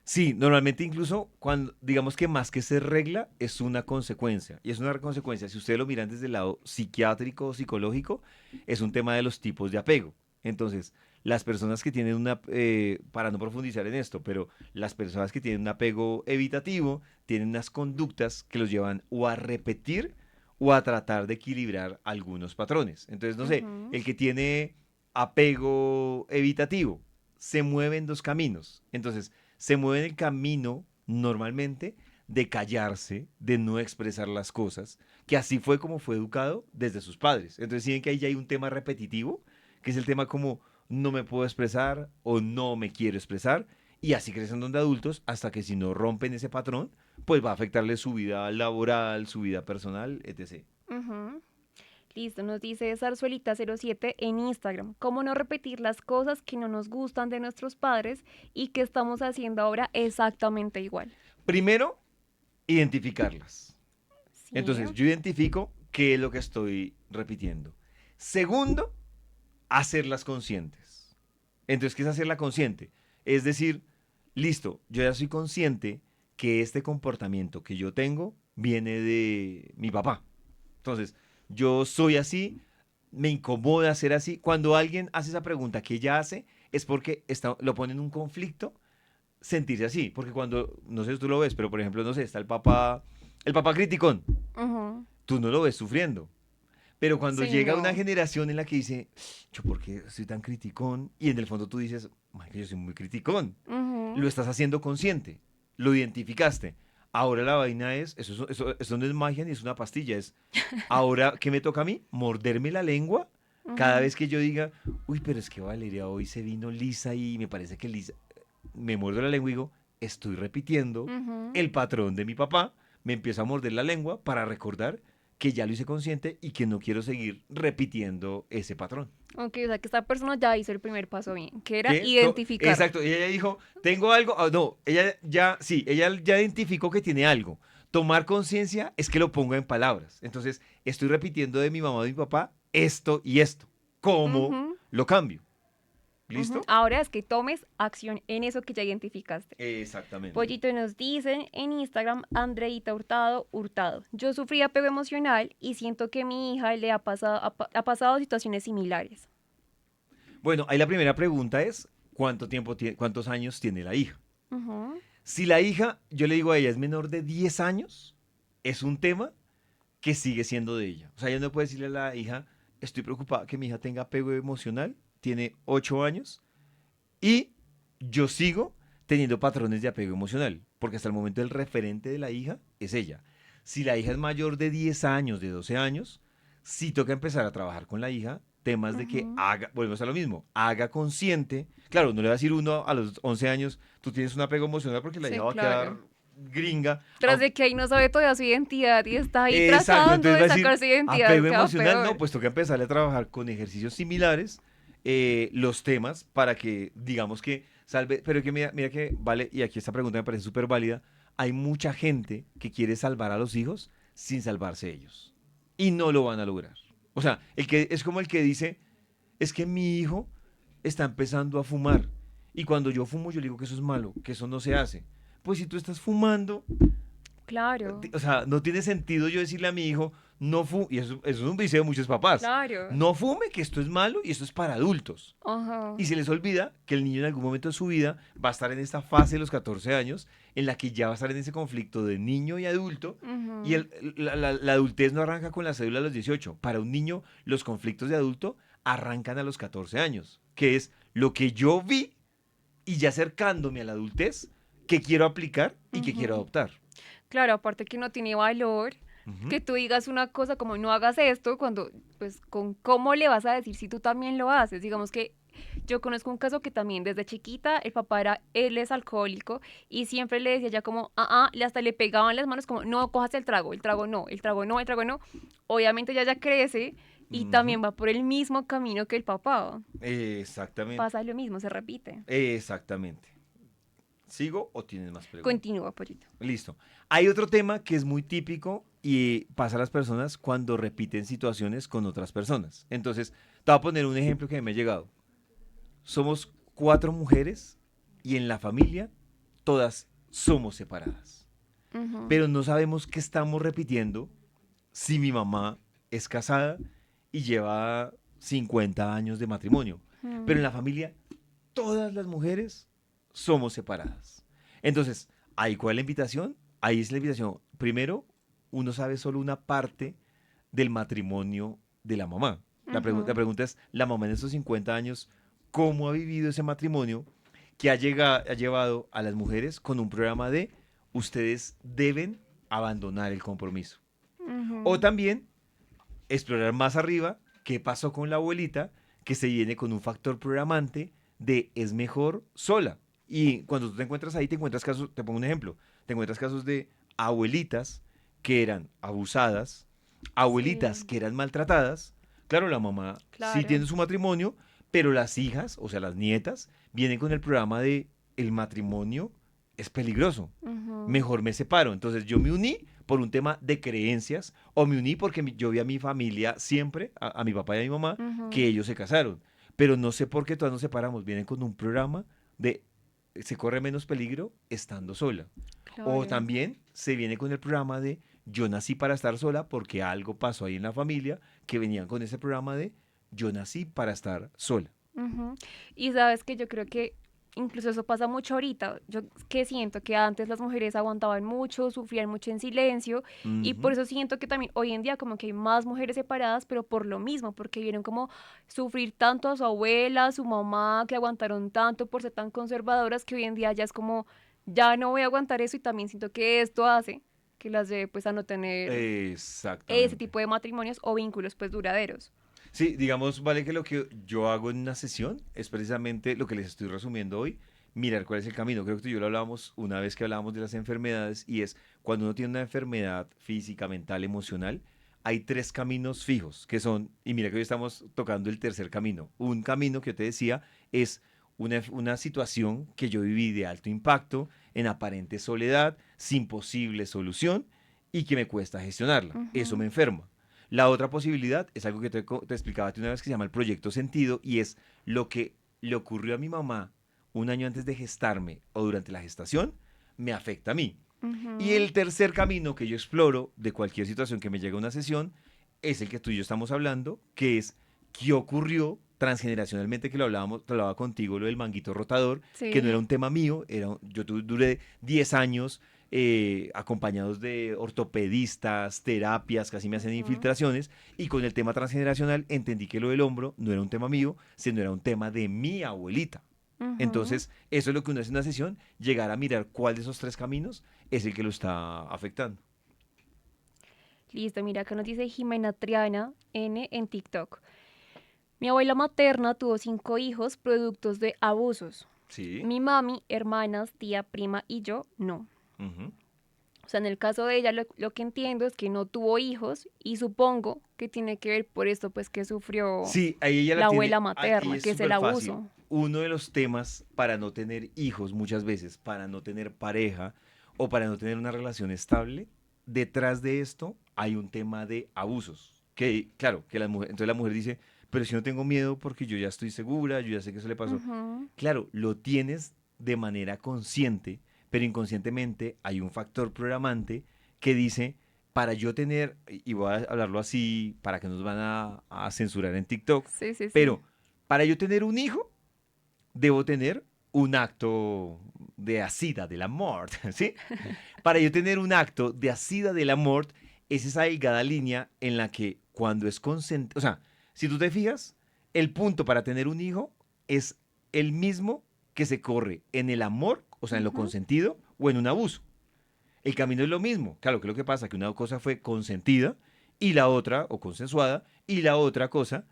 Sí, normalmente incluso cuando, digamos que más que ser regla, es una consecuencia. Y es una consecuencia, si ustedes lo miran desde el lado psiquiátrico o psicológico, es un tema de los tipos de apego. Entonces, las personas que tienen para no profundizar en esto, pero las personas que tienen un apego evitativo tienen unas conductas que los llevan o a repetir o a tratar de equilibrar algunos patrones. Entonces, no sé, Ujú. el que tiene apego evitativo se mueve en dos caminos. Entonces, se mueve en el camino normalmente de callarse, de no expresar las cosas, que así fue como fue educado desde sus padres. Entonces, si ven que ahí ya hay un tema repetitivo, que es el tema como no me puedo expresar o no me quiero expresar, y así crecen donde adultos hasta que si no rompen ese patrón, pues va a afectarle su vida laboral, su vida personal, etc. Ujú. Listo, nos dice Zarzuelita07 en Instagram. ¿Cómo no repetir las cosas que no nos gustan de nuestros padres y que estamos haciendo ahora exactamente igual? Primero, identificarlas. Sí. Entonces, yo identifico qué es lo que estoy repitiendo. Segundo, hacerlas conscientes. Entonces, ¿qué es hacerla consciente? Es decir, listo, yo ya soy consciente que este comportamiento que yo tengo viene de mi papá. Entonces, yo soy así, me incomoda ser así. Cuando alguien hace esa pregunta que ella hace, es porque lo pone en un conflicto sentirse así. Porque cuando, no sé si tú lo ves, pero por ejemplo, no sé, está el papá criticón, Ujú. tú no lo ves sufriendo. Pero cuando Sí, llega una no. generación en la que dice, yo por qué soy tan criticón, y en el fondo tú dices, "Mae, que yo soy muy criticón, Ujú. lo estás haciendo consciente, lo identificaste. Ahora la vaina es, eso no es magia ni es una pastilla, es ahora ¿qué me toca a mí? Morderme la lengua cada Ujú. vez que yo diga, uy, pero es que Valeria hoy se vino lisa y me parece que lisa, me muerdo la lengua y digo, estoy repitiendo Ujú. el patrón de mi papá, me empiezo a morder la lengua para recordar que ya lo hice consciente y que no quiero seguir repitiendo ese patrón. Ok, o sea que esta persona ya hizo el primer paso bien, que era ¿Qué? identificarlo. Exacto, y ella dijo, tengo algo, no, ella ya, sí, ella ya identificó que tiene algo. Tomar conciencia es que lo ponga en palabras. Entonces, estoy repitiendo de mi mamá o de mi papá esto y esto. ¿Cómo Ujú. lo cambio? Ujú. ¿Listo? Ahora es que tomes acción en eso que ya identificaste. Exactamente. Pollito nos dicen en Instagram, Andreita Hurtado, Hurtado. Yo sufrí apego emocional y siento que a mi hija le ha pasado situaciones similares. Bueno, ahí la primera pregunta es, ¿cuántos años tiene la hija? Ujú. Si la hija, yo le digo a ella, es menor de 10 años, es un tema que sigue siendo de ella. O sea, ella no puede decirle a la hija, estoy preocupada que mi hija tenga apego emocional, tiene 8 años y yo sigo teniendo patrones de apego emocional, porque hasta el momento el referente de la hija es ella. Si la hija es mayor de 10 años, de 12 años, sí toca empezar a trabajar con la hija temas de que Ujú. haga, volvemos a lo mismo, haga consciente. Claro, no le va a decir uno a los 11 años, tú tienes un apego emocional porque la Sí, hija va a quedar claro. gringa. Tras de Aunque, que ahí no sabe todavía su identidad y está ahí exacto, tratando entonces va de a decir, sacar su identidad, apego queda emocional, no, peor. pues toca empezarle a trabajar con ejercicios similares los temas para que, digamos que salve, pero que mira que, vale, y aquí esta pregunta me parece súper válida, hay mucha gente que quiere salvar a los hijos sin salvarse ellos y no lo van a lograr. O sea, el que es como el que dice, es que mi hijo está empezando a fumar. Y cuando yo fumo, yo le digo que eso es malo, que eso no se hace. Pues si tú estás fumando, Claro, o sea, no tiene sentido yo decirle a mi hijo, no fume, y eso es un deseo de muchos papás, claro. no fume, que esto es malo y esto es para adultos. Ajá. Y se les olvida que el niño en algún momento de su vida va a estar en esta fase de los 14 años, en la que ya va a estar en ese conflicto de niño y adulto, y Ujú. la adultez no arranca con la cédula a los 18. Para un niño, los conflictos de adulto arrancan a los 14 años, que es lo que yo vi y ya acercándome a la adultez, que quiero aplicar y que quiero Ujú. adoptar. Claro, aparte que no tiene valor Ujú. que tú digas una cosa como no hagas esto cuando, pues, con cómo le vas a decir si tú también lo haces. Digamos que yo conozco un caso que también desde chiquita el papá él es alcohólico y siempre le decía ya como, hasta le pegaban las manos como, no cojas el trago no, el trago no, el trago no. Obviamente ya crece y Ujú. también va por el mismo camino que el papá. Exactamente, Pasa lo mismo, se repite. exactamente. ¿Sigo o tienes más preguntas? Continúa, pollito. Listo. Hay otro tema que es muy típico y pasa a las personas cuando repiten situaciones con otras personas. Entonces, te voy a poner un ejemplo que me ha llegado. Somos 4 mujeres y en la familia todas somos separadas. Ujú, Pero no sabemos qué estamos repitiendo si mi mamá es casada y lleva 50 años de matrimonio. Pero en ujú, la familia todas las mujeres somos separadas. Entonces, ahí cuál es la invitación? Ahí es la invitación. Primero, uno sabe solo una parte del matrimonio de la mamá. La ujú, pregunta es, la mamá en estos 50 años, ¿cómo ha vivido ese matrimonio que ha llevado a las mujeres con un programa de ustedes deben abandonar el compromiso? O ujú, también explorar más arriba qué pasó con la abuelita que se viene con un factor programante de es mejor sola. Y cuando tú te encuentras ahí, te encuentras casos, te pongo un ejemplo, te encuentras casos de abuelitas que eran abusadas, abuelitas sí, que eran maltratadas. Claro, la mamá sí claro. tiene su matrimonio, pero las hijas, o sea, las nietas, vienen con el programa de el matrimonio es peligroso. Ujú, Mejor me separo. Entonces yo me uní por un tema de creencias o me uní porque yo vi a mi familia siempre, a mi papá y a mi mamá, que ujú, ellos se casaron. Pero no sé por qué todas nos separamos. Vienen con un programa de se corre menos peligro estando sola. O claro. también se viene con el programa de yo nací para estar sola porque algo pasó ahí en la familia que venían con ese programa de yo nací para estar sola. Ujú. Y sabes que yo creo que incluso eso pasa mucho ahorita. Yo que siento que antes las mujeres aguantaban mucho, sufrían mucho en silencio y por Ujú. eso siento que también hoy en día como que hay más mujeres separadas, pero por lo mismo, porque vieron como sufrir tanto a su abuela, a su mamá, que aguantaron tanto por ser tan conservadoras que hoy en día ya es como, ya no voy a aguantar eso y también siento que esto hace que las lleve pues a no tener ese Exactamente. tipo de matrimonios o vínculos pues duraderos. Sí, digamos, vale que lo que yo hago en una sesión es precisamente lo que les estoy resumiendo hoy, mirar cuál es el camino. Creo que tú y yo lo hablábamos una vez que hablábamos de las enfermedades y es cuando uno tiene una enfermedad física, mental, emocional, hay 3 caminos fijos que son, y mira que hoy estamos tocando el tercer camino. Un camino que yo te decía es una situación que yo viví de alto impacto, en aparente soledad, sin posible solución y que me cuesta gestionarla. Eso Ujú, me enferma. La otra posibilidad es algo que te explicaba una vez que se llama el proyecto sentido y es lo que le ocurrió a mi mamá un año antes de gestarme o durante la gestación, me afecta a mí. Y ujú. el tercer camino que yo exploro de cualquier situación que me llegue a una sesión es el que tú y yo estamos hablando, que es qué ocurrió transgeneracionalmente, que lo hablábamos, te hablaba contigo, lo del manguito rotador, que no era Sí. un tema mío, duré 10 años acompañados de ortopedistas, terapias, casi me hacen Ujú, infiltraciones, y con el tema transgeneracional entendí que lo del hombro no era un tema mío, sino era un tema de mi abuelita. ujú. Entonces, eso es lo que uno hace en una sesión, llegar a mirar cuál de esos 3 caminos es el que lo está afectando. Listo, mira, acá nos dice Jimena Triana N en TikTok. Mi abuela materna tuvo 5 hijos productos de abusos. Sí. Mi mami, hermanas, tía, prima y yo no. Ujú. O sea, en el caso de ella lo que entiendo es que no tuvo hijos y supongo que tiene que ver por esto pues que sufrió Sí, ahí ella la la tiene, abuela ahí materna, es que es el súper fácil. abuso. Uno de los temas para no tener hijos muchas veces, para no tener pareja o para no tener una relación estable, detrás de esto hay un tema de abusos. Que, claro, que entonces la mujer dice, pero si no tengo miedo porque yo ya estoy segura, yo ya sé que eso le pasó. Ujú. Claro, lo tienes de manera consciente, pero inconscientemente hay un factor programante que dice, para yo tener, y voy a hablarlo así para que nos van a censurar en TikTok, Sí, sí, sí. pero para yo tener un hijo, debo tener un acto de asida del amor, ¿sí? Para yo tener un acto de asida del amor, es esa delgada línea en la que cuando es consentido, o sea, si tú te fijas, el punto para tener un hijo es el mismo que se corre en el amor, o sea, en lo Ujú. consentido o en un abuso. El camino es lo mismo. Claro, que lo que pasa es que una cosa fue consentida y la otra, o consensuada, y la otra cosa,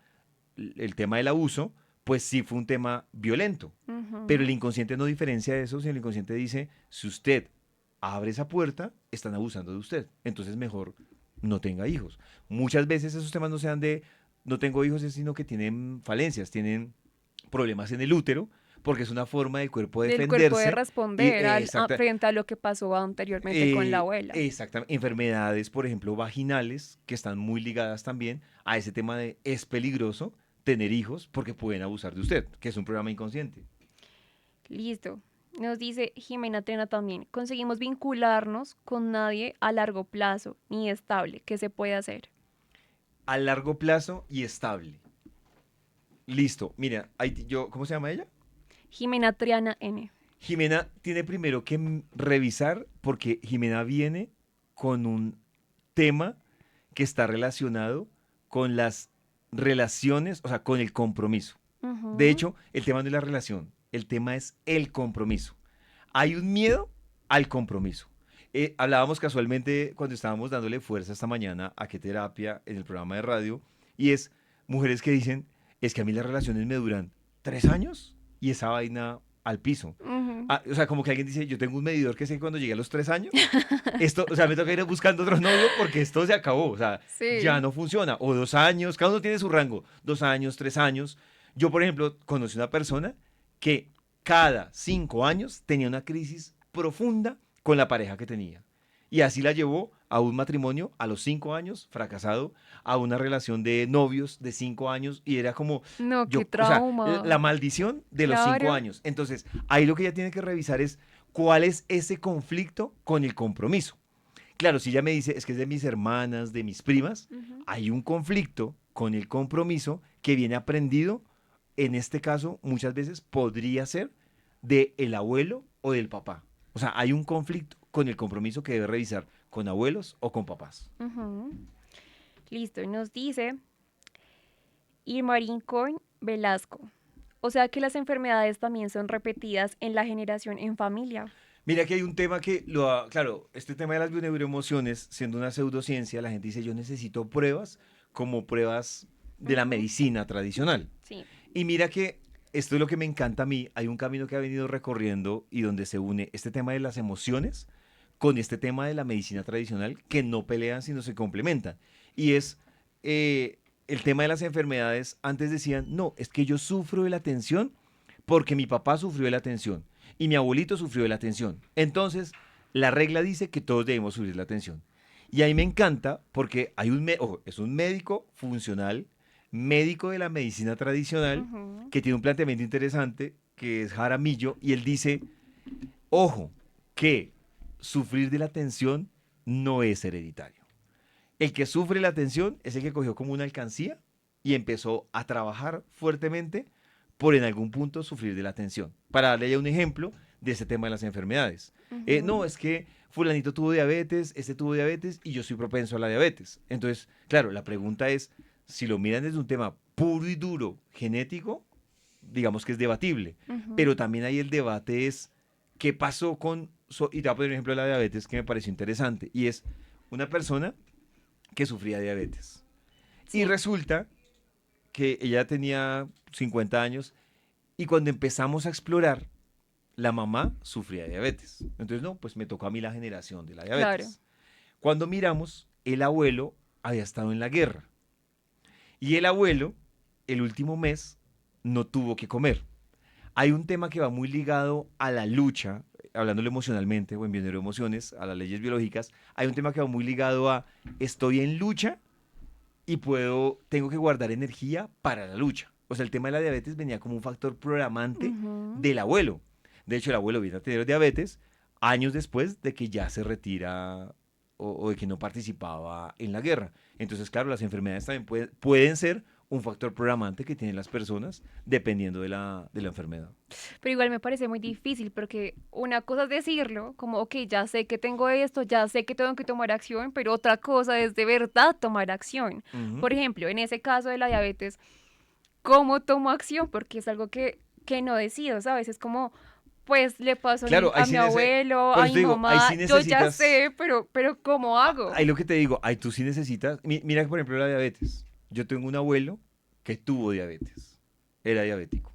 el tema del abuso, pues sí fue un tema violento. Pero el Ujú. inconsciente no diferencia eso, si el inconsciente dice, si usted abre esa puerta, están abusando de usted. Entonces mejor no tenga hijos. Muchas veces esos temas no se dan de, no tengo hijos, sino que tienen falencias, tienen problemas en el útero, porque es una forma del cuerpo de Del cuerpo de defenderse. Y responder frente a lo que pasó anteriormente con la abuela. exactamente, enfermedades, por ejemplo, vaginales, que están muy ligadas también a ese tema de es peligroso tener hijos porque pueden abusar de usted, que es un programa inconsciente. Listo. Nos dice Jimena Trena también. Conseguimos vincularnos con nadie a largo plazo ni estable. ¿Qué se puede hacer? A largo plazo y estable. Listo. Mira, yo, ¿cómo se llama ella? Jimena Triana N. Jimena tiene primero que revisar porque Jimena viene con un tema que está relacionado con las relaciones, o sea, con el compromiso. De Ujú. hecho, el tema no es la relación, el tema es el compromiso. Hay un miedo al compromiso. Hablábamos casualmente cuando estábamos dándole fuerza esta mañana a qué terapia en el programa de radio, y es mujeres que dicen, es que a mí las relaciones me duran 3 años y esa vaina al piso. Ujú. Ah, o sea, como que alguien dice, yo tengo un medidor que sé que cuando llegue a los 3 años, esto, o sea, me toca ir buscando otro novio porque esto se acabó, o sea, ya Sí. no funciona. O 2 años, cada uno tiene su rango, 2 años, 3 años. Yo, por ejemplo, conocí una persona que cada 5 años tenía una crisis profunda con la pareja que tenía. Y así la llevó a un matrimonio a los 5 años, fracasado, a una relación de novios de 5 años, y era como, No, qué yo, o sea, trauma. la maldición de los cinco Claro. años. Entonces, ahí lo que ella tiene que revisar es cuál es ese conflicto con el compromiso. Claro, si ella me dice, es que es de mis hermanas, de mis primas, Ujú. hay un conflicto con el compromiso que viene aprendido, en este caso, muchas veces podría ser de el abuelo o del papá. O sea, hay un conflicto con el compromiso que debe revisar con abuelos o con papás. Ujú. Listo. Y nos dice Irma Rincón Velasco. O sea que las enfermedades también son repetidas en la generación en familia. Mira que hay un tema que claro, este tema de las neuroemociones, siendo una pseudociencia, la gente dice, yo necesito pruebas como pruebas de la Ujú. medicina tradicional. Sí. Y mira que esto es lo que me encanta a mí. Hay un camino que ha venido recorriendo y donde se une este tema de las emociones con este tema de la medicina tradicional que no pelean sino se complementan. Y es el tema de las enfermedades. Antes decían, no, es que yo sufro de la tensión porque mi papá sufrió de la tensión y mi abuelito sufrió de la tensión. Entonces, la regla dice que todos debemos sufrir la tensión. Y ahí me encanta porque ojo, es un médico funcional, médico de la medicina tradicional, Ujú. que tiene un planteamiento interesante, que es Jaramillo, y él dice, ojo, que sufrir de la tensión no es hereditario. El que sufre la tensión es el que cogió como una alcancía y empezó a trabajar fuertemente por en algún punto sufrir de la tensión. Para darle ya un ejemplo de ese tema de las enfermedades. No, Ujú. es que fulanito tuvo diabetes, este tuvo diabetes y yo soy propenso a la diabetes. Entonces, claro, la pregunta es, si lo miran desde un tema puro y duro genético, digamos que es debatible. Pero Ujú. también ahí el debate es, ¿qué pasó con... y te voy a poner un ejemplo de la diabetes que me pareció interesante. Y es una persona que sufría diabetes. Y Sí. resulta que ella tenía 50 años y cuando empezamos a explorar, la mamá sufría diabetes. Entonces, no, pues me tocó a mí la generación de la Claro. diabetes. Cuando miramos, el abuelo había estado en la guerra y el abuelo, el último mes, no tuvo que comer. Hay un tema que va muy ligado a la lucha, hablándolo emocionalmente o en bioneuroemociones, a las leyes biológicas. Hay un tema que va muy ligado a estoy en lucha y tengo que guardar energía para la lucha. O sea, el tema de la diabetes venía como un factor programante Ujú. del abuelo. De hecho, el abuelo viene a tener diabetes años después de que ya se retira o de que no participaba en la guerra. Entonces, claro, las enfermedades también pueden ser un factor programante que tienen las personas dependiendo de la enfermedad. Pero igual me parece muy difícil porque una cosa es decirlo, como, ok, ya sé que tengo esto, ya sé que tengo que tomar acción, pero otra cosa es de verdad tomar acción. Ujú. Por ejemplo, en ese caso de la diabetes, ¿cómo tomo acción? Porque es algo que no decido, ¿sabes? Es como, pues le pasó a mi, Claro, ahí a sí mi abuelo, por a eso mi te digo, ahí mamá, sí yo ya necesitas, sé, pero ¿cómo hago? ahí lo que te digo, ahí tú sí necesitas, mira que por ejemplo la diabetes. Yo tengo un abuelo que tuvo diabetes, era diabético.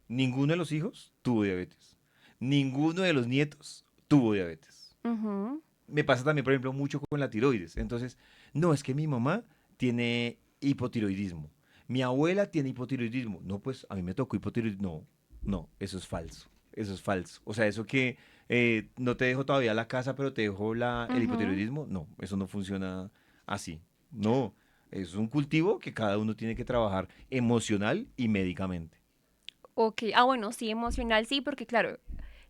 Ninguno de los hijos tuvo diabetes. Ninguno de los nietos tuvo diabetes. Ujú. Me pasa también, por ejemplo, mucho con la tiroides. Entonces, no, es que mi mamá tiene hipotiroidismo. Mi abuela tiene hipotiroidismo. No, pues a mí me tocó hipotiroidismo. No, no, eso es falso. Eso es falso. O sea, eso que no te dejo todavía la casa, pero te dejo el Ujú. hipotiroidismo. No, eso no funciona así. No, es un cultivo que cada uno tiene que trabajar emocional y médicamente. Ok, bueno, sí, emocional, sí, porque claro,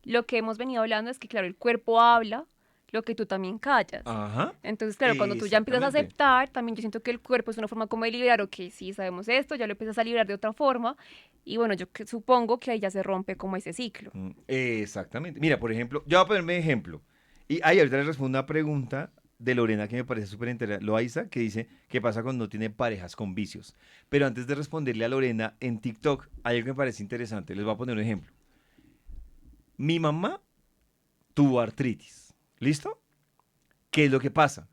lo que hemos venido hablando es que, claro, el cuerpo habla lo que tú también callas. Ajá, Entonces, claro, cuando tú ya empiezas a exactamente. aceptar, también yo siento que el cuerpo es una forma como de liberar, ok, sí, sabemos esto, ya lo empiezas a liberar de otra forma, y bueno, supongo que ahí ya se rompe como ese ciclo. Exactamente. Mira, por ejemplo, yo voy a ponerme de ejemplo. Y ahí ahorita le respondo una pregunta de Lorena que me parece súper interesante, Loaiza, que dice, ¿qué pasa cuando no tiene parejas con vicios? Pero antes de responderle a Lorena, en TikTok hay algo que me parece interesante. Les voy a poner un ejemplo. Mi mamá tuvo artritis. ¿Listo? ¿Qué es lo que pasa?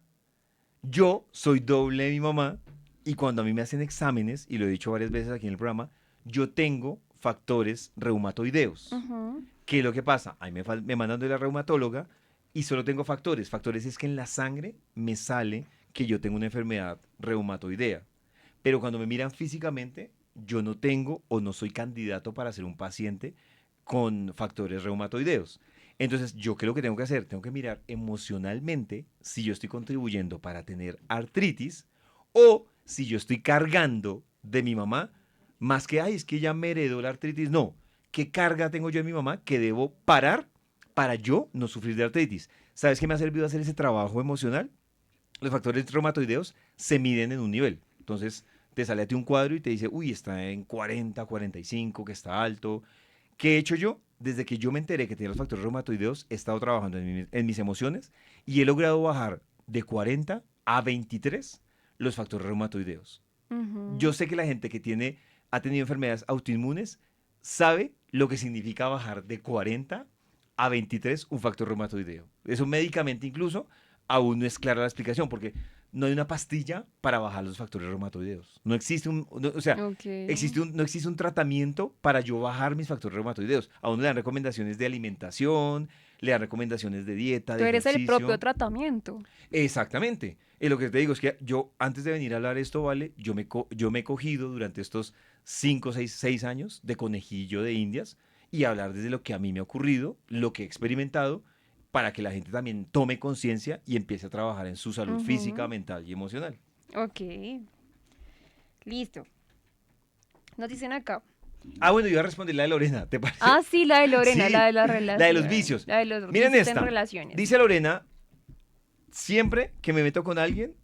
Yo soy doble de mi mamá y cuando a mí me hacen exámenes, y lo he dicho varias veces aquí en el programa, yo tengo factores reumatoideos. Ujú. ¿Qué es lo que pasa? Ahí me mandan de la reumatóloga y solo tengo factores. Factores es que en la sangre me sale que yo tengo una enfermedad reumatoidea. Pero cuando me miran físicamente, yo no tengo o no soy candidato para ser un paciente con factores reumatoideos. Entonces, ¿yo qué es lo que tengo que hacer? Tengo que mirar emocionalmente si yo estoy contribuyendo para tener artritis o si yo estoy cargando de mi mamá, más que, ay, es que ella me heredó la artritis. No, ¿qué carga tengo yo de mi mamá que debo parar para yo no sufrir de artritis? ¿Sabes qué me ha servido hacer ese trabajo emocional? Los factores reumatoideos se miden en un nivel. Entonces, te sale a ti un cuadro y te dice, uy, está en 40, 45, que está alto. ¿Qué he hecho yo? Desde que yo me enteré que tenía los factores reumatoideos, he estado trabajando en mis emociones y he logrado bajar de 40 a 23 los factores reumatoideos. Yo Ujú. sé que la gente que ha tenido enfermedades autoinmunes sabe lo que significa bajar de 40 a 23 un factor reumatoideo. Eso médicamente incluso aún no es clara la explicación porque no hay una pastilla para bajar los factores reumatoideos. No existe o sea, Ok. no existe un tratamiento para yo bajar mis factores reumatoideos. Aún le dan recomendaciones de alimentación, le dan recomendaciones de dieta, Tú de eres el propio ejercicio. tratamiento. Exactamente. Y lo que te digo es que yo, antes de venir a hablar esto, ¿vale? Yo me he cogido durante estos 5, 6 años de conejillo de indias y hablar desde lo que a mí me ha ocurrido, lo que he experimentado, para que la gente también tome conciencia y empiece a trabajar en su salud física, Ujú. mental y emocional. Ok, listo. Nos dicen acá. Ah, bueno, yo iba a responderle a Lorena, ¿te parece? Ah, sí, la de Lorena, la Sí, de la la de los relación, vicios. la de los Miren vicios en esta. relaciones. Dice Lorena, siempre que me meto con alguien,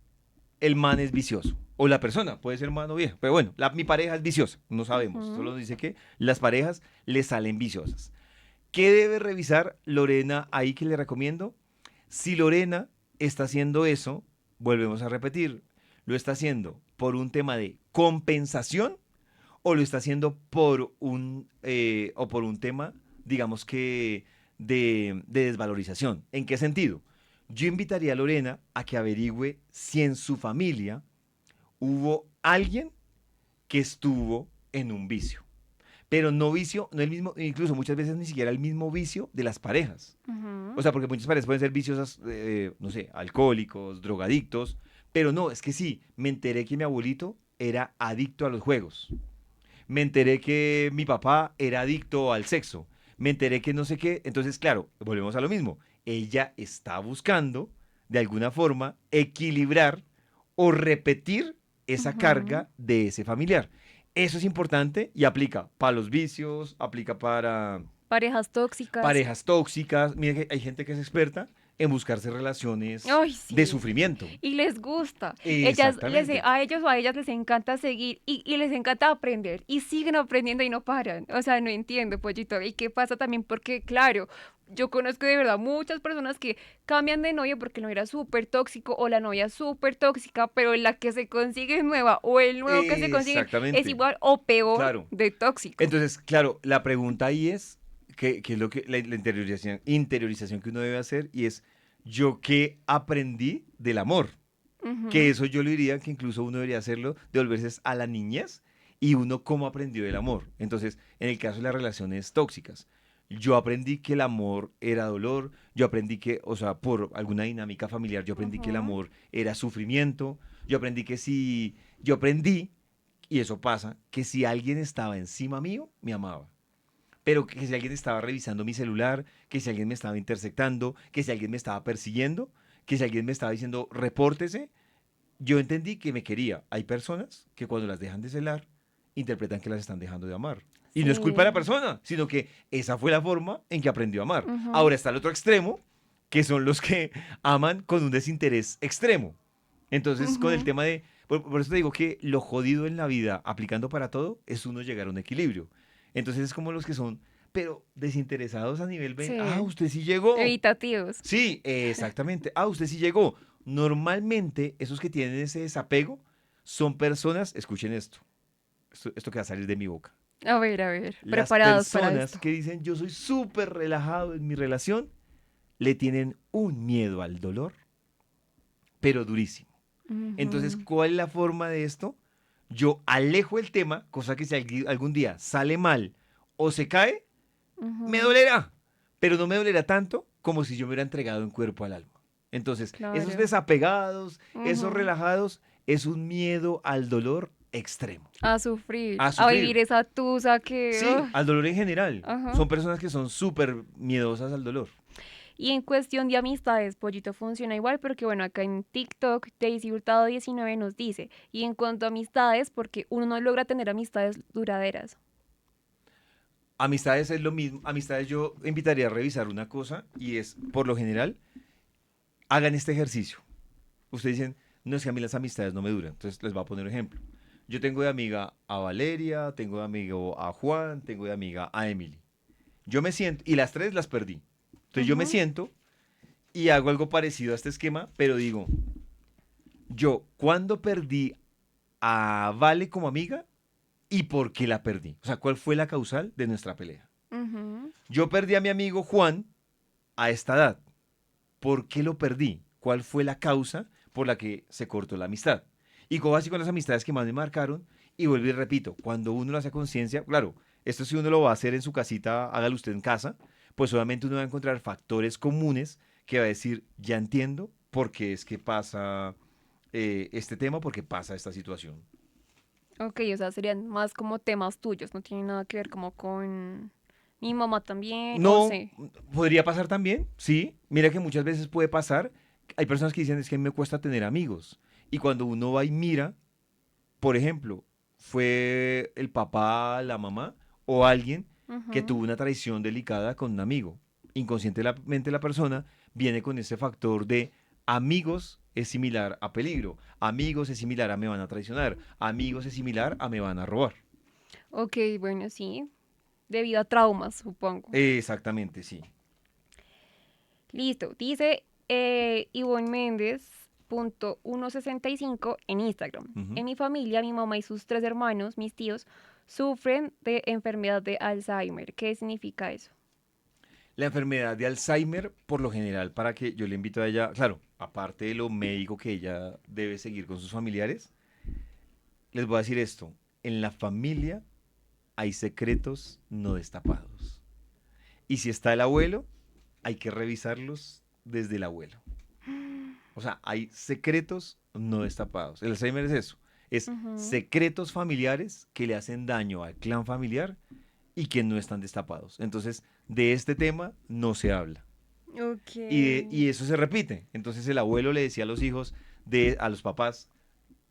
el man es vicioso. O la persona, puede ser man o vieja. Pero bueno, mi pareja es viciosa. No sabemos. Ujú. Solo dice que las parejas le salen viciosas. ¿Qué debe revisar Lorena ahí que le recomiendo? Si Lorena está haciendo eso, volvemos a repetir, lo está haciendo por un tema de compensación o lo está haciendo o por un tema, digamos que, de desvalorización. ¿En qué sentido? Yo invitaría a Lorena a que averigüe si en su familia hubo alguien que estuvo en un vicio. Pero no vicio, no el mismo, incluso muchas veces ni siquiera el mismo vicio de las parejas. O Ujú. sea, porque muchas parejas pueden ser viciosas, no sé, alcohólicos, drogadictos. Pero no, es que sí, me enteré que mi abuelito era adicto a los juegos. Me enteré que mi papá era adicto al sexo. Me enteré que no sé qué. Entonces, claro, volvemos a lo mismo. Ella está buscando, de alguna forma, equilibrar o repetir esa Ujú. carga de ese familiar. Eso es importante y aplica para los vicios, aplica para Parejas tóxicas. parejas tóxicas. Mira que hay gente que es experta en buscarse relaciones Ay, de sí. sufrimiento. Y les gusta. Exactamente. A ellos o a ellas les encanta seguir y les encanta aprender. Y siguen aprendiendo y no paran. O sea, no entiendo, pollito. ¿Y qué pasa también? Porque, claro, yo conozco de verdad muchas personas que cambian de novio porque el novio era súper tóxico o la novia súper tóxica, pero la que se consigue es nueva o el nuevo que se consiguen es Exactamente. igual o peor Claro. de tóxico. Entonces, claro, la pregunta ahí es, ¿qué es lo que la interiorización que uno debe hacer? Y es, ¿yo qué aprendí del amor? Que Ujú, eso yo le diría que incluso uno debería hacerlo, devolverse a la niñez y uno cómo aprendió del amor. Entonces, en el caso de las relaciones tóxicas, yo aprendí que el amor era dolor, yo aprendí que, o sea, por alguna dinámica familiar, yo aprendí que el ujú. amor era sufrimiento, yo aprendí que si, yo aprendí, y eso pasa, que si alguien estaba encima mío, me amaba. Pero que si alguien estaba revisando mi celular, que si alguien me estaba interceptando, que si alguien me estaba persiguiendo, que si alguien me estaba diciendo repórtese, yo entendí que me quería. Hay personas que cuando las dejan de celar, interpretan que las están dejando de amar. Y no es culpa de la Sí. persona, sino que esa fue la forma en que aprendió a amar. Ujú, Ahora está el otro extremo, que son los que aman con un desinterés extremo. Entonces, con el ujú. tema de... Por eso te digo que lo jodido en la vida, aplicando para todo, es uno llegar a un equilibrio. Entonces es como los que son, pero desinteresados a nivel... Ah, Sí. usted sí llegó. Evitativos. Sí, exactamente. Ah, usted sí llegó. Normalmente, esos que tienen ese desapego son personas, escuchen esto que va a salir de mi boca. A ver, Las preparados para personas esto. que dicen yo soy súper relajado en mi relación, le tienen un miedo al dolor, pero durísimo. Entonces, Ujú, ¿cuál es la forma de esto? Yo alejo el tema, cosa que si algún día sale mal o se cae, me ujú. dolerá, pero no me dolerá tanto como si yo me hubiera entregado en cuerpo al alma. Entonces, esos Claro. desapegados, esos Ujú. relajados, es un miedo al dolor extremo. A sufrir, A a vivir sufrir. esa tusa que... Sí, al dolor en general. Ajá. Son personas que son súper miedosas al dolor. Y en cuestión de amistades, Pollito funciona igual porque, bueno, acá en TikTok, Daisy Hurtado 19 nos dice, y en cuanto a amistades, porque uno no logra tener amistades duraderas. Amistades es lo mismo. Amistades yo invitaría a revisar una cosa y es, por lo general, hagan este ejercicio. Ustedes dicen, no es que a mí las amistades no me duran. Entonces les voy a poner un ejemplo. Yo tengo de amiga a Valeria, tengo de amigo a Juan, tengo de amiga a Emily. Yo me siento, y las tres las perdí. Entonces yo me Ujú, siento y hago algo parecido a este esquema, pero digo, yo, ¿cuándo perdí a Vale como amiga y por qué la perdí? O sea, ¿cuál fue la causal de nuestra pelea? ujú. Yo perdí a mi amigo Juan a esta edad. ¿Por qué lo perdí? ¿Cuál fue la causa por la que se cortó la amistad? Y como así con las amistades que más me marcaron, y vuelvo y repito, cuando uno lo hace a conciencia, claro, esto si uno lo va a hacer en su casita, hágalo usted en casa, pues obviamente uno va a encontrar factores comunes que va a decir, ya entiendo por qué es que pasa este tema, por qué pasa esta situación. Ok, o sea, serían más como temas tuyos, no tienen nada que ver como con mi mamá también, o No, sé. podría pasar también, sí. Mira que muchas veces puede pasar. Hay personas que dicen, es que a mí me cuesta tener amigos. Y cuando uno va y mira, por ejemplo, fue el papá, la mamá o alguien que tuvo Ujú. una traición delicada con un amigo. Inconscientemente la persona viene con ese factor de amigos es similar a peligro, amigos es similar a me van a traicionar, amigos es similar a me van a robar. Ok, bueno, sí, debido a traumas, supongo. Exactamente, sí. Listo, dice Ivonne Méndez. Punto 165 en Instagram. Ujú. En mi familia, mi mamá y sus tres hermanos, mis tíos, sufren de enfermedad de Alzheimer. ¿Qué significa eso? La enfermedad de Alzheimer, por lo general, para que yo le invito a ella, claro, aparte de lo médico que ella debe seguir con sus familiares, les voy a decir esto, en la familia hay secretos no destapados. Y si está el abuelo, hay que revisarlos desde el abuelo. O sea, hay secretos no destapados. El Alzheimer es eso, es Ujú. secretos familiares que le hacen daño al clan familiar y que no están destapados. Entonces, de este tema no se habla. Ok. Y eso se repite. Entonces el abuelo le decía a los hijos, a los papás,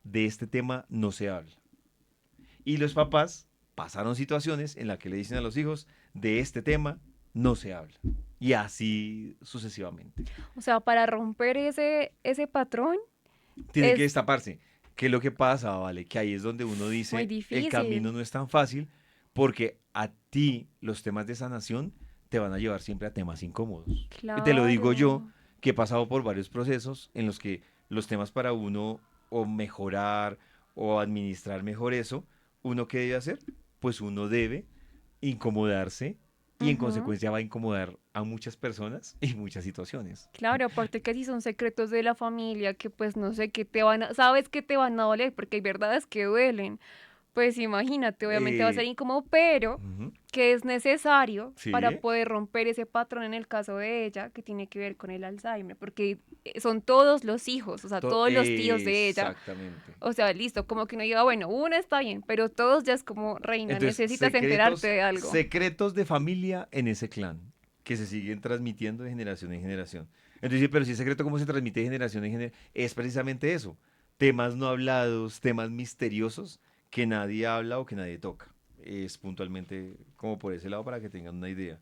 de este tema no se habla. Y los papás pasaron situaciones en las que le dicen a los hijos, de este tema no se habla. Y así sucesivamente. O sea, para romper ese patrón Tiene que es destaparse. ¿Qué es lo que pasa, vale? Que ahí es donde uno muy dice, el camino difícil. no es tan fácil porque a ti los temas de sanación te van a llevar siempre a temas incómodos. Y te lo digo yo, Claro. que he pasado por varios procesos en los que los temas para uno o mejorar o administrar mejor eso, ¿uno qué debe hacer? Pues uno debe incomodarse y en Ujú. consecuencia va a incomodar a muchas personas y muchas situaciones. Claro, aparte que si son secretos de la familia, que pues no sé, que te van a, sabes que te van a doler, porque hay verdades que duelen. Pues imagínate, obviamente va a ser Eh, incómodo, pero Ujú. que es necesario para Sí. poder romper ese patrón en el caso de ella, que tiene que ver con el Alzheimer, porque son todos los hijos, o sea, todos los tíos de ella. Exactamente. O sea, listo, como que uno diga, bueno, uno está bien, pero todos ya es como, reina, Entonces, necesitas enterarte de algo. secretos de familia en ese clan que se siguen transmitiendo de generación en generación. Entonces, pero si es secreto, ¿cómo se transmite de generación en generación? Es precisamente eso. Temas no hablados, temas misteriosos que nadie habla o que nadie toca. Es puntualmente como por ese lado para que tengan una idea.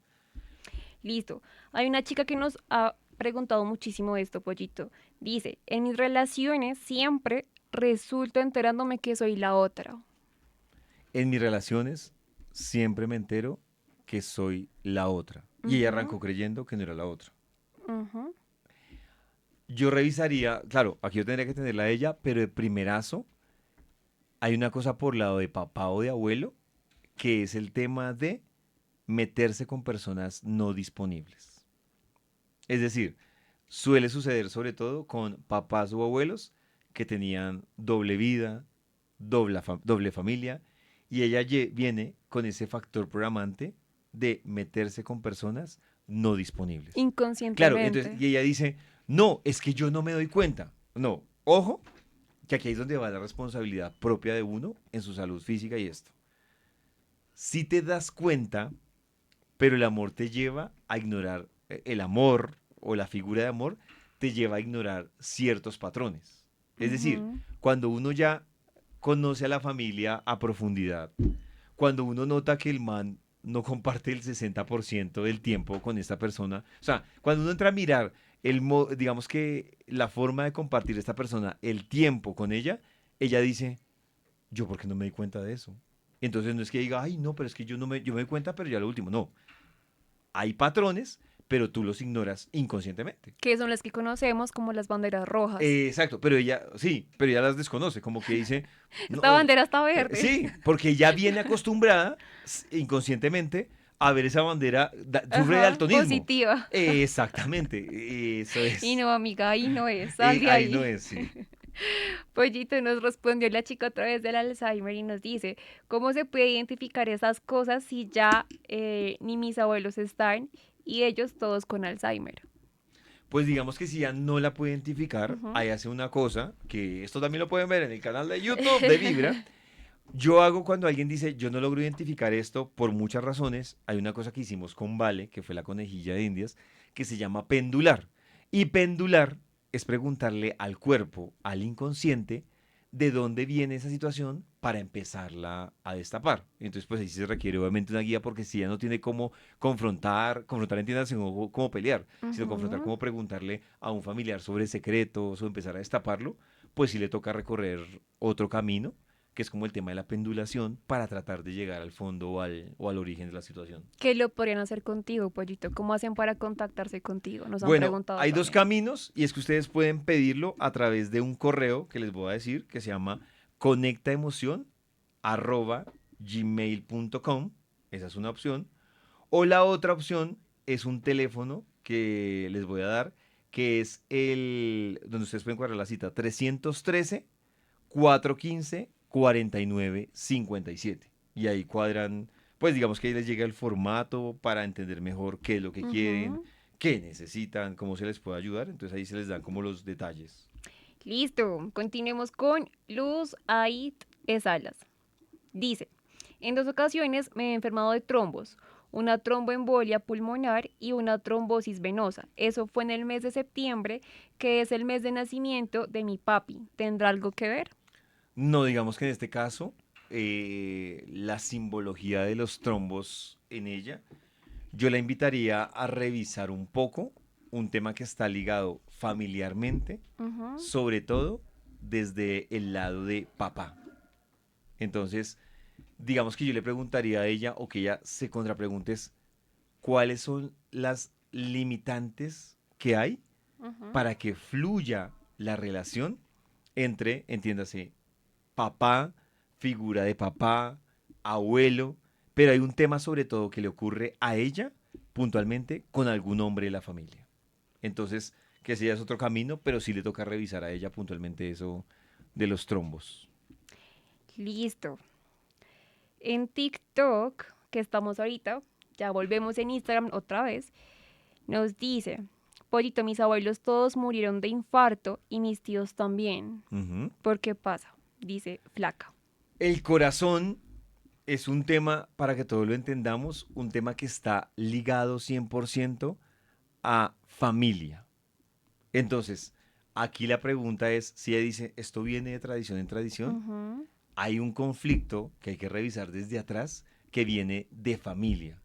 Listo. Hay una chica que nos ha preguntado muchísimo esto, Pollito. Dice, en mis relaciones siempre resulto enterándome que soy la otra. En mis relaciones siempre me entero que soy la otra. Y ella Ujú, arrancó creyendo que no era la otra. ujú, Yo revisaría, claro, aquí yo tendría que tenerla a ella, pero de primerazo hay una cosa por lado de papá o de abuelo, que es el tema de meterse con personas no disponibles. Es decir, suele suceder sobre todo con papás o abuelos que tenían doble vida, doble familia, y ella viene con ese factor programante de meterse con personas no disponibles. Claro, entonces, inconscientemente. y ella dice, no, es que yo no me doy cuenta. No, ojo, que aquí es donde va la responsabilidad propia de uno en su salud física y esto. Si te das cuenta, pero el amor te lleva a ignorar, el amor o la figura de amor te lleva a ignorar ciertos patrones. Es decir, Ujú. cuando uno ya conoce a la familia a profundidad, cuando uno nota que el man no comparte el 60% del tiempo con esta persona, o sea, cuando uno entra a mirar digamos que la forma de compartir esta persona, el tiempo con ella dice, yo por qué no me di cuenta de eso. Entonces no es que diga, ay, no, pero es que yo me di cuenta, pero ya lo último, no. Hay patrones, pero tú los ignoras inconscientemente. Que son las que conocemos como las banderas rojas. Exacto, pero ella, sí, pero ella las desconoce, como que dice, no, Esta bandera está verde. sí, porque ya viene acostumbrada inconscientemente a ver esa bandera, sufre de Ajá, daltonismo. positiva. Exactamente, eso Y es. no, amiga, ahí no es, sal de Ahí no ahí. es, sí. Pollito nos respondió la chica otra vez del Alzheimer y nos dice, ¿cómo se puede identificar esas cosas si ya ni mis abuelos están y ellos todos con Alzheimer? Pues digamos que si ya no la puede identificar, Ujú. ahí hace una cosa, que esto también lo pueden ver en el canal de YouTube de Vibra. Yo hago cuando alguien dice, yo no logro identificar esto por muchas razones. Hay una cosa que hicimos con Vale, que fue la conejilla de Indias, que se llama pendular. Y pendular es preguntarle al cuerpo, al inconsciente, de dónde viene esa situación para empezarla a destapar. Entonces, pues ahí sí se requiere obviamente una guía porque si ya no tiene cómo confrontar entiendas, sino cómo pelear, sino confrontar, Ujú. cómo preguntarle a un familiar sobre secretos o empezar a destaparlo, pues sí le toca recorrer otro camino que es como el tema de la pendulación, para tratar de llegar al fondo o al origen de la situación. ¿Qué lo podrían hacer contigo, Pollito? ¿Cómo hacen para contactarse contigo? Nos han Bueno, preguntado hay dos también. caminos y es que ustedes pueden pedirlo a través de un correo que les voy a decir que se llama conectaemoción@gmail.com. Esa es una opción. O la otra opción es un teléfono que les voy a dar, que es el donde ustedes pueden cuadrar la cita 313-415-4957. Y ahí cuadran, pues digamos que ahí les llega el formato para entender mejor qué es lo que quieren, Ujú. qué necesitan, cómo se les puede ayudar. Entonces ahí se les dan como los detalles. Listo, continuemos con Luz Ait Salas. Dice, en 2 ocasiones me he enfermado de trombos, una tromboembolia pulmonar y una trombosis venosa. Eso fue en el mes de septiembre, que es el mes de nacimiento de mi papi. ¿Tendrá algo que ver? No, digamos que en este caso, la simbología de los trombos en ella, yo la invitaría a revisar un poco un tema que está ligado familiarmente, Ujú. sobre todo desde el lado de papá. Entonces, digamos que yo le preguntaría a ella o que ella se contrapregunte es, ¿cuáles son las limitantes que hay Ujú. para que fluya la relación entre, entiéndase, papá, figura de papá, abuelo, pero hay un tema sobre todo que le ocurre a ella puntualmente con algún hombre de la familia. Entonces, que ese ya es otro camino, pero sí le toca revisar a ella puntualmente eso de los trombos. Listo. En TikTok, que estamos ahorita, ya volvemos en Instagram otra vez, nos dice, Pollito, mis abuelos todos murieron de infarto y mis tíos también. Ujú. ¿Por qué pasa? Dice Flaca. El corazón es un tema, para que todos lo entendamos, un tema que está ligado 100% a familia. Entonces, aquí la pregunta es, si ella dice, esto viene de tradición en tradición, Ujú. hay un conflicto que hay que revisar desde atrás que viene de familia.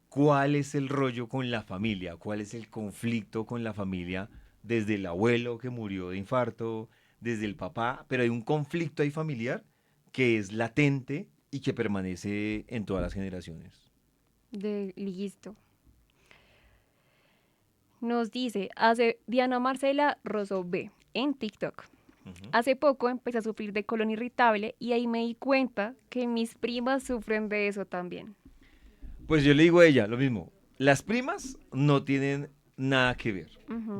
¿Cuál es el rollo con la familia? ¿Cuál es el conflicto con la familia desde el abuelo que murió de infarto, desde el papá? Pero hay un conflicto ahí familiar que es latente y que permanece en todas las generaciones. Listo. Nos dice, hace Diana Marcela Rosso B en TikTok. Ujú. Hace poco empecé a sufrir de colon irritable y ahí me di cuenta que mis primas sufren de eso también. Pues yo le digo a ella lo mismo. Las primas no tienen nada que ver.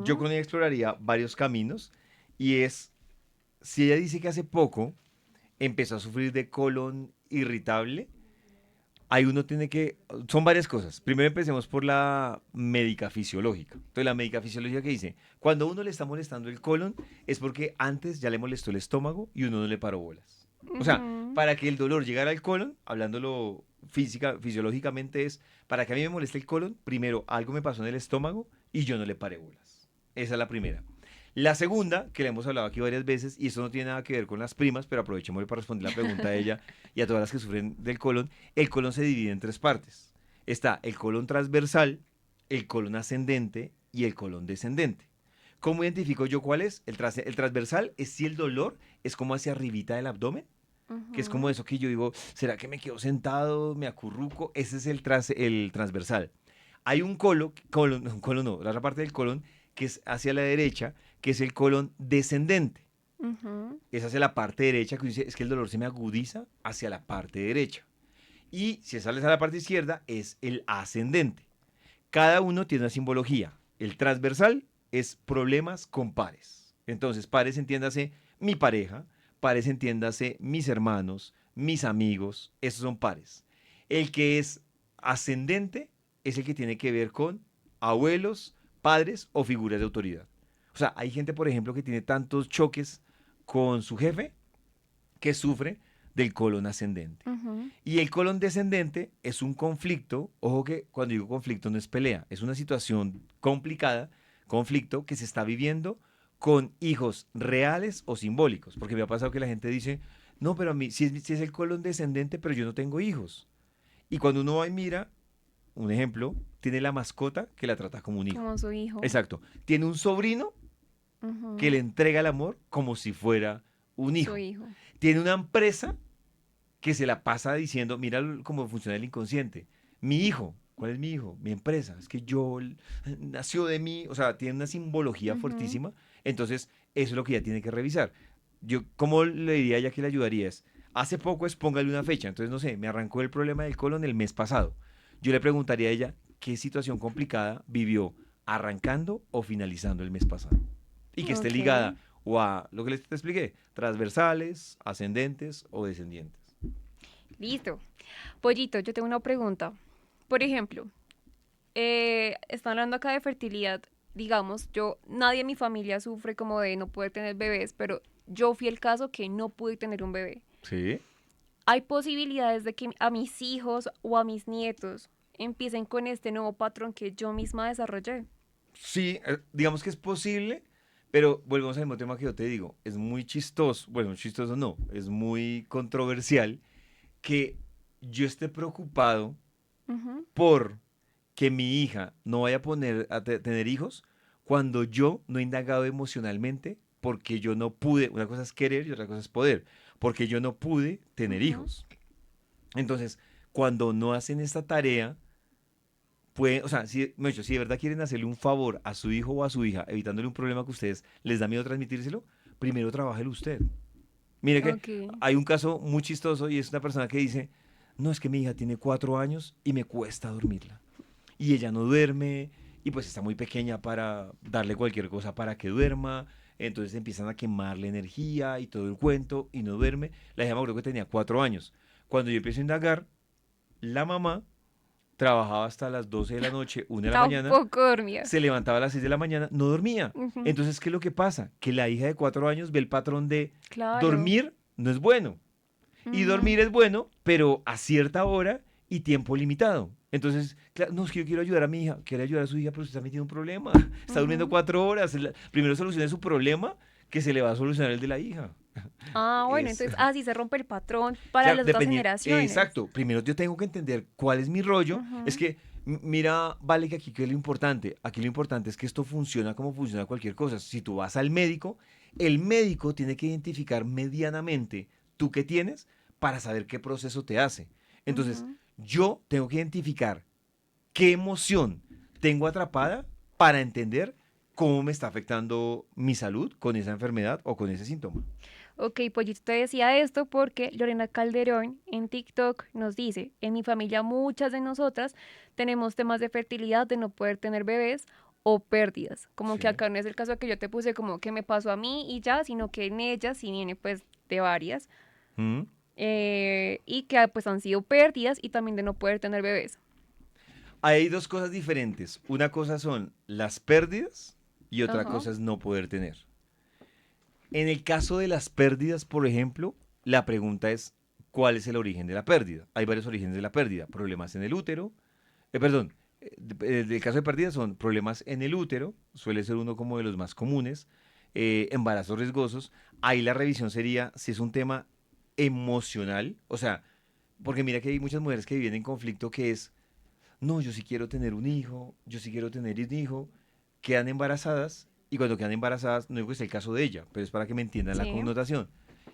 Yo Ujú. con ella exploraría varios caminos y es, si ella dice que hace poco empezó a sufrir de colon irritable, ahí uno tiene que, son varias cosas. Primero empecemos por la médica fisiológica. Entonces la médica fisiológica que dice, cuando a uno le está molestando el colon es porque antes ya le molestó el estómago y uno no le paró bolas. O sea, Ujú. para que el dolor llegara al colon, hablándolo fisiológicamente es, para que a mí me moleste el colon, primero algo me pasó en el estómago y yo no le paré bolas. Esa es la primera. La segunda, que le hemos hablado aquí varias veces, y esto no tiene nada que ver con las primas, pero aprovechemos para responder la pregunta a ella y a todas las que sufren del colon, el colon se divide en tres partes. Está el colon transversal, el colon ascendente y el colon descendente. ¿Cómo identifico yo cuál es? El transversal es si el dolor es como hacia arribita del abdomen, que es como Ujú. eso que yo digo, ¿será que me quedo sentado, me acurruco? Ese es el transversal. Hay un colon no, la otra parte del colon que es hacia la derecha, que es el colon descendente. Ujú. Es hacia la parte derecha, que dice, es que el dolor se me agudiza hacia la parte derecha. Y si sales a la parte izquierda, es el ascendente. Cada uno tiene una simbología. El transversal es problemas con pares. Entonces, pares entiéndase mi pareja, pares entiéndase mis hermanos, mis amigos, esos son pares. El que es ascendente es el que tiene que ver con abuelos, padres o figuras de autoridad. O sea, hay gente, por ejemplo, que tiene tantos choques con su jefe que sufre del colon ascendente. Ujú. Y el colon descendente es un conflicto, ojo que cuando digo conflicto no es pelea, es una situación complicada, conflicto que se está viviendo con hijos reales o simbólicos. Porque me ha pasado que la gente dice, no, pero a mí, si es el colon descendente, pero yo no tengo hijos. Y cuando uno va y mira, un ejemplo, tiene la mascota que la trata como un hijo. Como su hijo. Exacto. Tiene un sobrino que Ujú. le entrega el amor como si fuera un Su hijo. hijo. Tiene una empresa que se la pasa diciendo, mira cómo funciona el inconsciente. Mi hijo, ¿cuál es mi hijo? Mi empresa. Es que yo nació de mí, o sea, tiene una simbología Ujú. fuertísima. Entonces, eso es lo que ella tiene que revisar. Yo, ¿cómo le diría a ella que le ayudaría? Es, hace poco es póngale una fecha. Entonces, no sé, me arrancó el problema del colon el mes pasado. Yo le preguntaría a ella qué situación complicada vivió arrancando o finalizando el mes pasado. Y que esté Ok. ligada o a lo que les te expliqué, transversales, ascendentes o descendientes. Listo. Pollito, yo tengo una pregunta. Por ejemplo, están hablando acá de fertilidad. Digamos, nadie en mi familia sufre como de no poder tener bebés, pero yo fui el caso que no pude tener un bebé. Sí. ¿Hay posibilidades de que a mis hijos o a mis nietos empiecen con este nuevo patrón que yo misma desarrollé? Sí, digamos que es posible, Pero volvemos al mismo tema que yo te digo, es muy chistoso, bueno, chistoso no, es muy controversial que yo esté preocupado Ujú. por que mi hija no vaya a poner a tener hijos cuando yo no he indagado emocionalmente porque yo no pude, una cosa es querer y otra cosa es poder, porque yo no pude tener Ujú. hijos. Entonces, cuando no hacen esta tarea, pueden, o sea, si, mejor dicho, si de verdad quieren hacerle un favor a su hijo o a su hija, evitándole un problema que a ustedes les da miedo transmitírselo, primero trabájelo usted. Mire que Ok. hay un caso muy chistoso y es una persona que dice, no, es que mi hija tiene 4 años y me cuesta dormirla. Y ella no duerme y pues está muy pequeña para darle cualquier cosa para que duerma. Entonces empiezan a quemarle energía y todo el cuento y no duerme. La hija me acuerdo que tenía 4 años. Cuando yo empiezo a indagar, la mamá trabajaba hasta las 12 de la noche, 1 de la mañana, Tampoco dormía. se levantaba a las 6 de la mañana, no dormía. Ujú. Entonces, ¿qué es lo que pasa? Que la hija de 4 años ve el patrón de Claro. dormir no es bueno. Y Ujú. dormir es bueno, pero a cierta hora y tiempo limitado. Entonces, claro, no, es que yo quiero ayudar a mi hija, quiero ayudar a su hija, pero se está metiendo un problema. Está durmiendo Ujú. 4 horas. Primero solucione su problema que se le va a solucionar el de la hija. Ah, bueno, Es, entonces así se rompe el patrón para claro, las otras dependiendo, generaciones. exacto. Primero yo tengo que entender cuál es mi rollo. Es Ujú. que, mira, vale que aquí que es lo importante. Aquí lo importante es que esto funciona como funciona cualquier cosa. Si tú vas al médico, el médico tiene que identificar medianamente tú qué tienes para saber qué proceso te hace. Entonces, Ujú. yo tengo que identificar qué emoción tengo atrapada para entender cómo me está afectando mi salud con esa enfermedad o con ese síntoma. Ok, pues yo te decía esto porque Lorena Calderón en TikTok nos dice, en mi familia muchas de nosotras tenemos temas de fertilidad, de no poder tener bebés o pérdidas. Como que Sí. acá no es el caso que yo te puse como que me pasó a mí y ya, sino que en ella sí viene pues de varias. ¿Mm? Y que pues han sido pérdidas y también de no poder tener bebés. Hay dos cosas diferentes. Una cosa son las pérdidas y otra Ajá. cosa es no poder tener. En el caso de las pérdidas, por ejemplo, la pregunta es, ¿cuál es el origen de la pérdida? Hay varios orígenes de la pérdida. Problemas en el útero. Perdón, el caso de pérdidas son problemas en el útero, suele ser uno como de los más comunes, embarazos riesgosos. Ahí la revisión sería si es un tema emocional, o sea, porque mira que hay muchas mujeres que viven en conflicto que es, no, yo sí quiero tener un hijo, yo sí quiero tener un hijo, quedan embarazadas y cuando quedan embarazadas, no digo que sea el caso de ella, pero es para que me entiendan la Sí. connotación.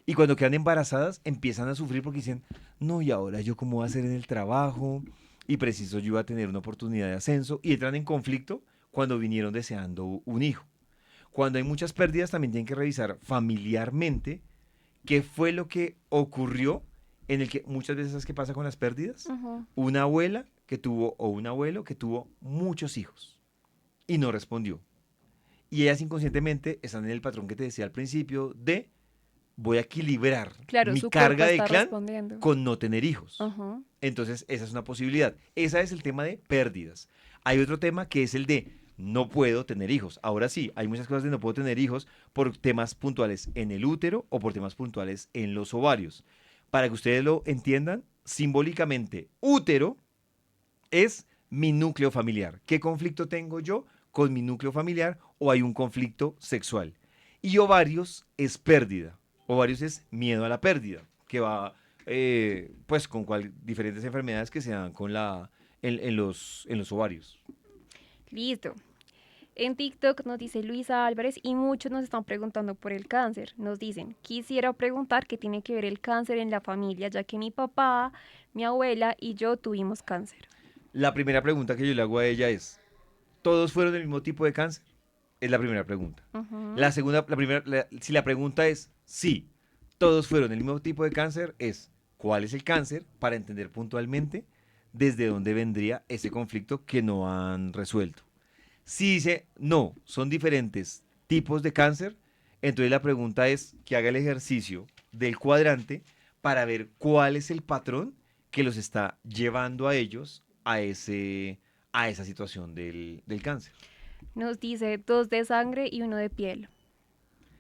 Y cuando quedan embarazadas, empiezan a sufrir porque dicen, no, y ahora yo cómo voy a hacer en el trabajo, y preciso yo iba a tener una oportunidad de ascenso, y entran en conflicto cuando vinieron deseando un hijo. Cuando hay muchas pérdidas, también tienen que revisar familiarmente qué fue lo que ocurrió en el que muchas veces, ¿sabes qué pasa con las pérdidas? Ujú. Una abuela que tuvo o un abuelo que tuvo muchos hijos y no respondió. Y ellas inconscientemente están en el patrón que te decía al principio de voy a equilibrar Claro, mi su cuerpo carga de está clan respondiendo. con no tener hijos. Ajá. Entonces, esa es una posibilidad. Ese es el tema de pérdidas. Hay otro tema que es el de no puedo tener hijos. Ahora sí, hay muchas cosas de no puedo tener hijos por temas puntuales en el útero o por temas puntuales en los ovarios. Para que ustedes lo entiendan, simbólicamente, útero es mi núcleo familiar. ¿Qué conflicto tengo yo con mi núcleo familiar o hay un conflicto sexual? Y ovarios es pérdida. Ovarios es miedo a la pérdida, que va pues con diferentes enfermedades que se dan con en los ovarios. Listo. En TikTok nos dice Luisa Álvarez y muchos nos están preguntando por el cáncer. Nos dicen, quisiera preguntar qué tiene que ver el cáncer en la familia, ya que mi papá, mi abuela y yo tuvimos cáncer. La primera pregunta que yo le hago a ella es, ¿todos fueron del mismo tipo de cáncer? Es la primera pregunta. Ujú. La segunda, si la pregunta es sí, todos fueron el mismo tipo de cáncer, es cuál es el cáncer para entender puntualmente desde dónde vendría ese conflicto que no han resuelto. Si dice no, son diferentes tipos de cáncer, entonces la pregunta es que haga el ejercicio del cuadrante para ver cuál es el patrón que los está llevando a ellos a esa situación del cáncer. Nos dice dos de sangre y uno de piel.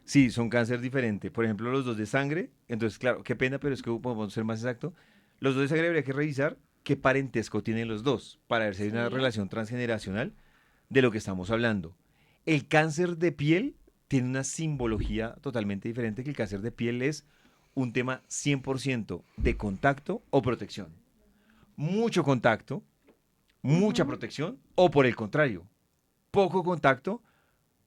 Sí, son cáncer diferente. Por ejemplo, los dos de sangre. Entonces, claro, qué pena, pero es que podemos ser más exacto. Los dos de sangre habría que revisar qué parentesco tienen los dos para ver si hay una Sí. relación transgeneracional de lo que estamos hablando. El cáncer de piel tiene una simbología totalmente diferente, que el cáncer de piel es un tema 100% de contacto o protección. Mucho contacto, mucha Ujú. protección, o por el contrario, poco contacto,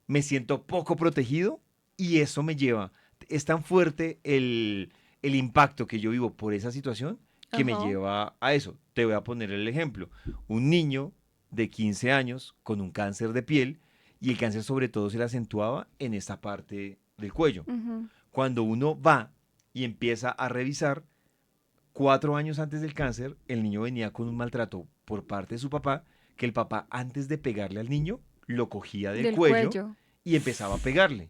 me siento poco protegido y eso me lleva, es tan fuerte el impacto que yo vivo por esa situación que me Ajá. lleva a eso. Te voy a poner el ejemplo. Un niño de 15 años con un cáncer de piel y el cáncer sobre todo se le acentuaba en esta parte del cuello. Ujú. Cuando uno va y empieza a revisar, 4 años antes del cáncer, el niño venía con un maltrato por parte de su papá, que el papá antes de pegarle al niño, lo cogía del Del cuello cuello. y empezaba a pegarle.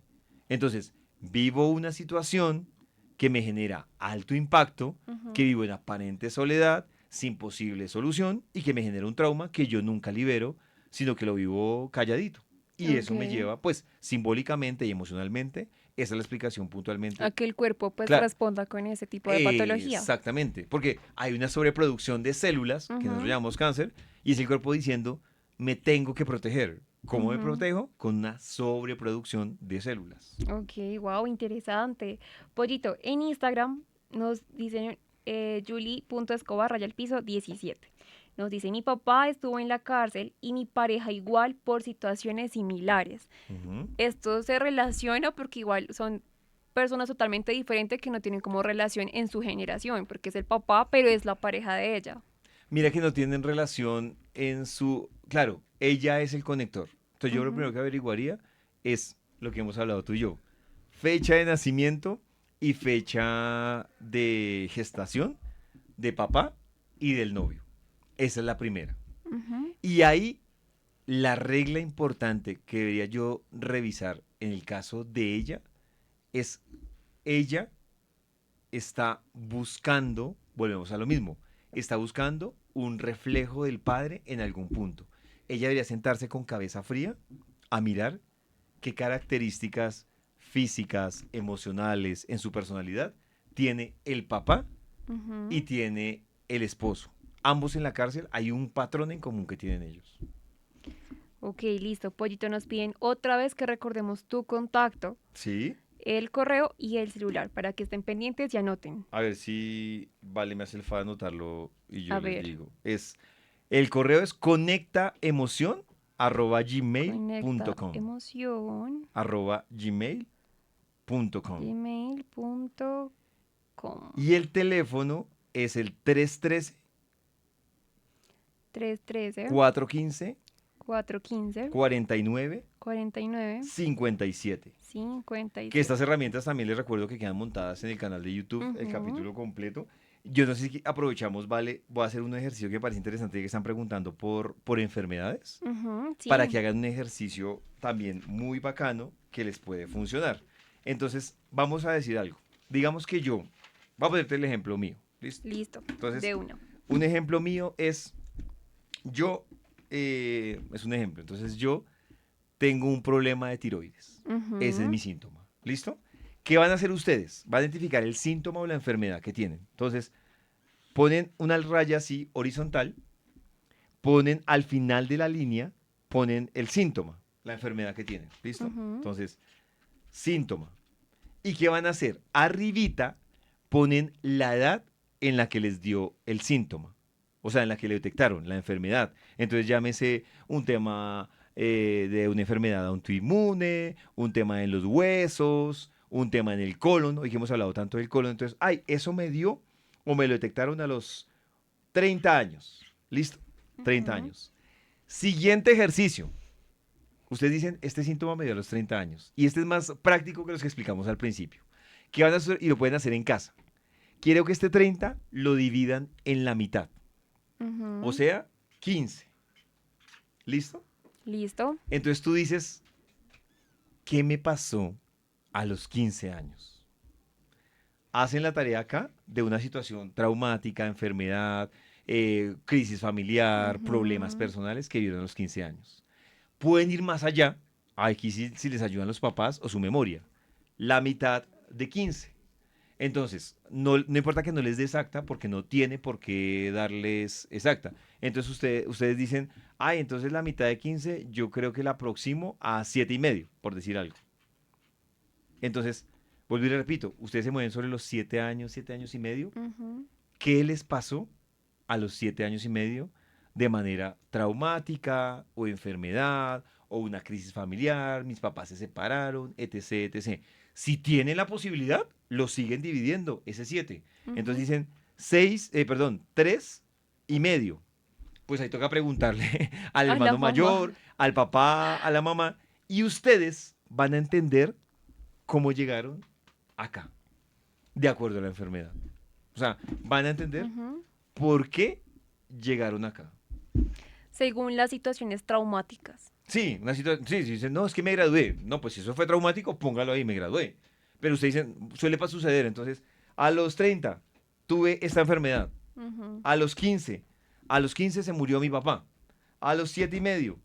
Entonces, vivo una situación que me genera alto impacto, que Ujú. vivo en aparente soledad, sin posible solución y que me genera un trauma que yo nunca libero, sino que lo vivo calladito. Y Ok. eso me lleva, pues, simbólicamente y emocionalmente, esa es la explicación A puntualmente. que el cuerpo pues Claro, responda con ese tipo de patología. exactamente, porque hay una sobreproducción de células, que nosotros Ujú. llamamos cáncer, y es el cuerpo diciendo, me tengo que proteger. ¿Cómo me Ujú. protejo? Con una sobreproducción de células. Ok, wow, interesante. Pollito, en Instagram nos dicen Julie.escobar raya al piso 17. Nos dice, mi papá estuvo en la cárcel y mi pareja igual por situaciones similares. Ujú. Esto se relaciona porque igual son personas totalmente diferentes que no tienen como relación en su generación, porque es el papá, pero es la pareja de ella. Mira que no tienen relación en su... Claro, ella es el conector. Entonces yo lo Ujú. primero que averiguaría es lo que hemos hablado tú y yo. Fecha de nacimiento y fecha de gestación de papá y del novio. Esa es la primera. Ujú. Y ahí la regla importante que debería yo revisar en el caso de ella es, ella está buscando, volvemos a lo mismo, está buscando un reflejo del padre en algún punto. Ella debería sentarse con cabeza fría a mirar qué características físicas, emocionales, en su personalidad tiene el papá y Ujú. tiene el esposo. Ambos en la cárcel, hay un patrón en común que tienen ellos. Ok, listo. Pollito, nos piden otra vez que recordemos tu contacto, ¿Sí? el correo y el celular para que estén pendientes y anoten. A ver si Vale me hace el favor de anotarlo y yo A les ver, digo. El correo es conecta conectaemoción@gmail.com. emoción @gmail.com. gmail.com Y el teléfono es el 313 313 415 415 49 49 57. Que 57. estas herramientas también les recuerdo que quedan montadas en el canal de YouTube, el Ujú. capítulo completo. Yo no sé si aprovechamos, Vale, voy a hacer un ejercicio que me parece interesante que están preguntando por enfermedades, Ujú, para sí, que hagan un ejercicio también muy bacano que les puede funcionar. Entonces, vamos a decir algo. Digamos que yo, voy a ponerte el ejemplo mío, ¿listo? listo, Entonces, de una. un ejemplo mío es, yo, es un ejemplo, entonces yo tengo un problema de tiroides. Ese es Ujú. mi síntoma. ¿Listo? ¿Qué van a hacer ustedes? Van a identificar el síntoma o la enfermedad que tienen. Entonces, ponen una raya así horizontal, ponen al final de la línea, ponen el síntoma, la enfermedad que tienen. ¿Listo? Ujú. Entonces, síntoma. ¿Y qué van a hacer? Arribita ponen la edad en la que les dio el síntoma. O sea, en la que le detectaron la enfermedad. Entonces llámese un tema de una enfermedad autoinmune, un tema en los huesos, un tema en el colon. Hoy que hemos hablado tanto del colon. Entonces, ay, eso me dio o me lo detectaron a los 30 años. ¿Listo? 30 Ujú. años. Siguiente ejercicio. Ustedes dicen, este síntoma me dio a los 30 años. Y este es más práctico que los que explicamos al principio. ¿Qué van a hacer? Y lo pueden hacer en casa. Quiero que este 30 lo dividan en la mitad. O Ujú. sea, 15. ¿Listo? Listo. Entonces tú dices, ¿qué me pasó a los 15 años? Hacen la tarea acá de una situación traumática, enfermedad, crisis familiar, problemas Ujú. personales que vivieron a los 15 años. Pueden ir más allá. Aquí si les ayudan los papás o su memoria. La mitad de 15. Entonces, no importa que no les dé exacta, porque no tiene por qué darles exacta. Entonces, ustedes dicen, ay, entonces la mitad de 15 yo creo que la aproximo a 7,5, por decir algo. Entonces, vuelvo y le repito, ustedes se mueven sobre los 7 años y medio. Ujú. ¿Qué les pasó a los 7 años y medio de manera traumática o enfermedad o una crisis familiar? Mis papás se separaron, etc, etc. Si tienen la posibilidad, lo siguen dividiendo, ese 7. Entonces Ujú. dicen 3 y medio. Pues ahí toca preguntarle al A la hermano mamá. mayor, al papá, a la mamá, y ustedes van a entender cómo llegaron acá, de acuerdo a la enfermedad. O sea, van a entender Ujú. por qué llegaron acá. Según las situaciones traumáticas. Sí, una situación, sí, sí, dicen, no, es que me gradué. No, pues si eso fue traumático, póngalo ahí, me gradué. Pero ustedes dicen, suele suceder. Entonces, a los 30 tuve esta enfermedad. Ujú. A los 15 se murió mi papá. A los 7 y medio,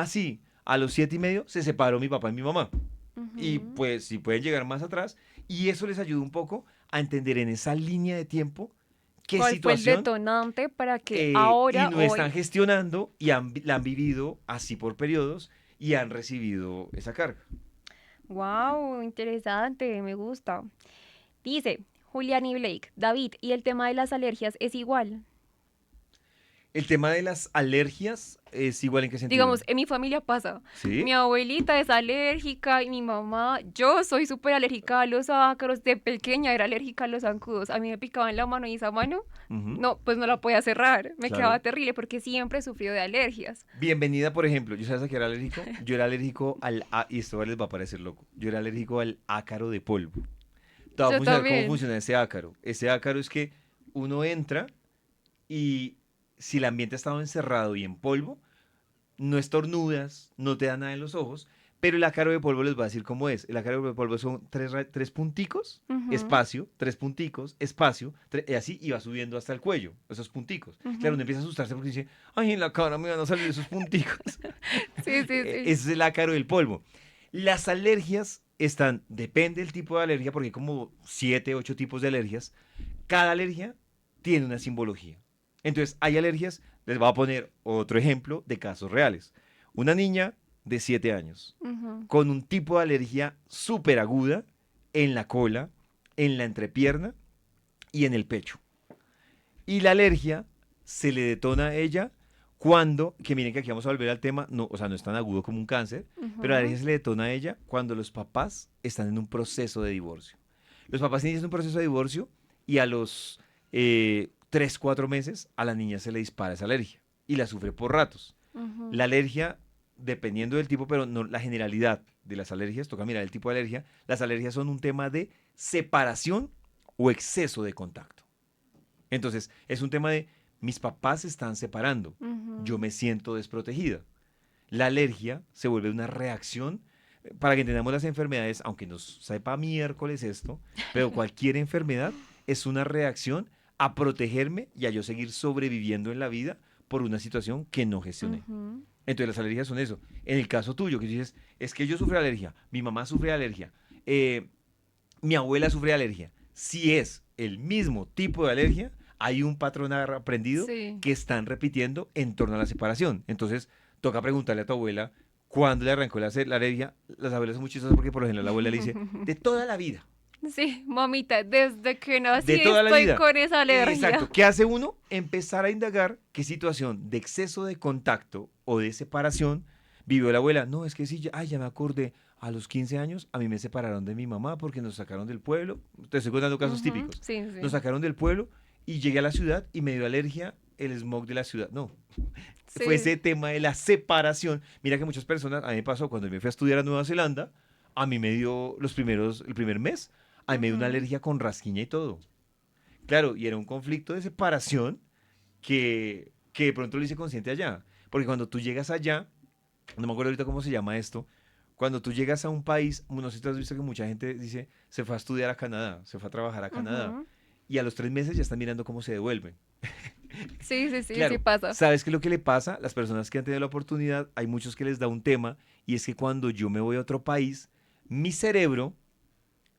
sí, a los 7 y medio se separó mi papá y mi mamá. Y Ujú. pues si pueden llegar más atrás, y eso les ayuda un poco a entender en esa línea de tiempo qué ¿Cuál fue el situación detonante para que y ahora, no están hoy? gestionando y la han vivido así por periodos y han recibido esa carga. Wow, interesante, me gusta. Dice Julián y Blake, David, ¿y el tema de las alergias es igual? El tema de las alergias es igual en qué sentido. Digamos, en mi familia pasa. Mi ¿Sí? abuelita es alérgica y mi mamá, yo soy súper alérgica a los ácaros. De pequeña era alérgica a los zancudos. A mí me picaban la mano y esa mano, Ujú, no, pues no la podía cerrar. Me quedaba claro. terrible porque siempre he sufrido de alergias. Bienvenida, por ejemplo. ¿Yo sabes a qué era alérgico? Yo era alérgico y esto les va a parecer loco. Yo era alérgico al ácaro de polvo. Te va a Yo funcionar cómo también. funciona ese ácaro. Ese ácaro es que uno entra y si el ambiente ha estado encerrado y en polvo, no estornudas, no te da nada en los ojos, pero el ácaro de polvo les va a decir cómo es. El ácaro de polvo son tres punticos, Ujú, espacio, tres punticos, espacio, y así y va subiendo hasta el cuello, esos punticos. Claro, ujú. uno empieza a asustarse porque dice, ay, en la cara me van a salir esos punticos. Sí, sí, Ese sí. es el ácaro del polvo. Las alergias depende del tipo de alergia, porque hay como 7, 8 tipos de alergias. Cada alergia tiene una simbología. Entonces, hay alergias, les voy a poner otro ejemplo de casos reales. Una niña de 7 años Ujú, con un tipo de alergia súper aguda en la cola, en la entrepierna y en el pecho. Y la alergia se le detona a ella cuando, que miren que aquí vamos a volver al tema, no, o sea, no es tan agudo como un cáncer, pero la ujú, alergia se le detona a ella cuando los papás están en un proceso de divorcio. Los papás inician un proceso de divorcio y a los 3, 4 meses a la niña se le dispara esa alergia y la sufre por ratos. ujú, La alergia, dependiendo del tipo, pero no la generalidad de las alergias, toca mirar el tipo de alergia. Las alergias son un tema de separación o exceso de contacto. Entonces, es un tema de mis papás se están separando, yo ujú. me siento desprotegida. La alergia se vuelve una reacción, para que entendamos las enfermedades, aunque nos sepa miércoles esto, pero cualquier enfermedad es una reacción a protegerme y a yo seguir sobreviviendo en la vida por una situación que no gestioné. Ujú. Entonces las alergias son eso. En el caso tuyo, que dices, es que yo sufro de alergia, mi mamá sufre de alergia, eh, mi abuela sufre de alergia. Si es el mismo tipo de alergia, hay un patrón aprendido Sí. que están repitiendo en torno a la separación. Entonces, toca preguntarle a tu abuela cuándo le arrancó la alergia. Las abuelas son muy chistosas porque por lo general la abuela le dice, de toda la vida. Sí, mamita, desde que De nací toda la estoy vida. con esa Exacto. alergia. ¿Qué hace uno? Empezar a indagar qué situación de exceso de contacto o de separación vivió la abuela. No, es que sí, ya me acordé. A los 15 años a mí me separaron de mi mamá porque nos sacaron del pueblo. Te estoy contando casos Ujú, típicos. sí, Nos sí. sacaron del pueblo y llegué a la ciudad y me dio alergia el smog de la ciudad. No, fue Sí. ese tema de la separación. Mira que muchas personas, a mí me pasó cuando me fui a estudiar a Nueva Zelanda, a mí me dio el primer mes, a mí me dio una Ujú, alergia con rasquiña y todo. Claro, y era un conflicto de separación que de pronto lo hice consciente allá. Porque cuando tú llegas allá, no me acuerdo ahorita cómo se llama esto, cuando tú llegas a un país, no sé si tú has visto que mucha gente dice, se fue a estudiar a Canadá, se fue a trabajar a Canadá, ujú. y a los 3 meses ya están mirando cómo se devuelven. Sí, sí, sí, sí Claro, pasa. ¿sabes qué es lo que le pasa? Las personas que han tenido la oportunidad, hay muchos que les da un tema, y es que cuando yo me voy a otro país, mi cerebro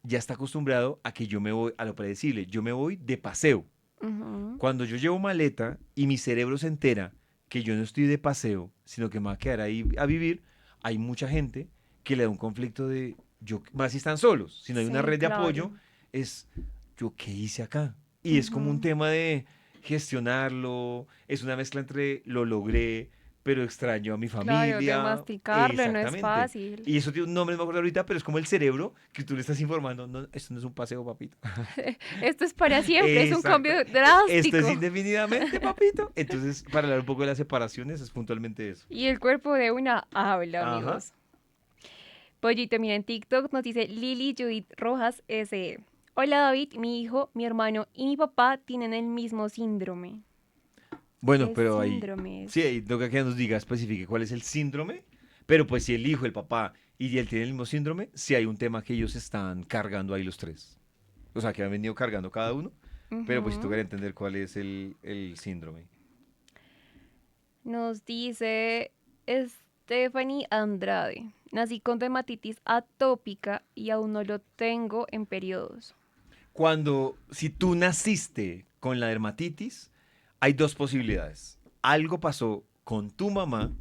ya está acostumbrado a que yo me voy a lo predecible, yo me voy de paseo. Ujú, Cuando yo llevo maleta y mi cerebro se entera que yo no estoy de paseo, sino que me va a quedar ahí a vivir, hay mucha gente que le da un conflicto de más si están solos, si no hay una Sí, red de apoyo, claro. es yo qué hice acá. Y es como un Ujú. tema de gestionarlo, es una mezcla entre lo logré, pero extraño a mi Claro, de familia. masticarlo no es Exactamente. fácil. Y eso tiene un nombre, no me acuerdo ahorita, pero es como el cerebro que tú le estás informando. No, esto no es un paseo, papito. Esto es para siempre, es un Exacto. cambio Esto es drástico. indefinidamente, papito. Entonces, para hablar un poco de las separaciones, es puntualmente eso. Y el cuerpo de una habla, Ajá. amigos. Pollito, mira, en TikTok nos dice Lili Judith Rojas SE. Hola David, mi hijo, mi hermano y mi papá tienen el mismo síndrome. Bueno, ¿Qué pero ahí, síndrome sí, es? ahí toca que nos diga, especifique cuál es el síndrome. Pero pues si el hijo, el papá y él tienen el mismo síndrome, sí hay un tema que ellos están cargando ahí los tres. O sea, que han venido cargando cada uno. Pero pues sí Ujú. toca entender cuál es el síndrome. Nos dice Stephanie Andrade. Nací con dermatitis atópica y aún no lo tengo en periodos. Si tú naciste con la dermatitis, hay dos posibilidades. Algo pasó con tu mamá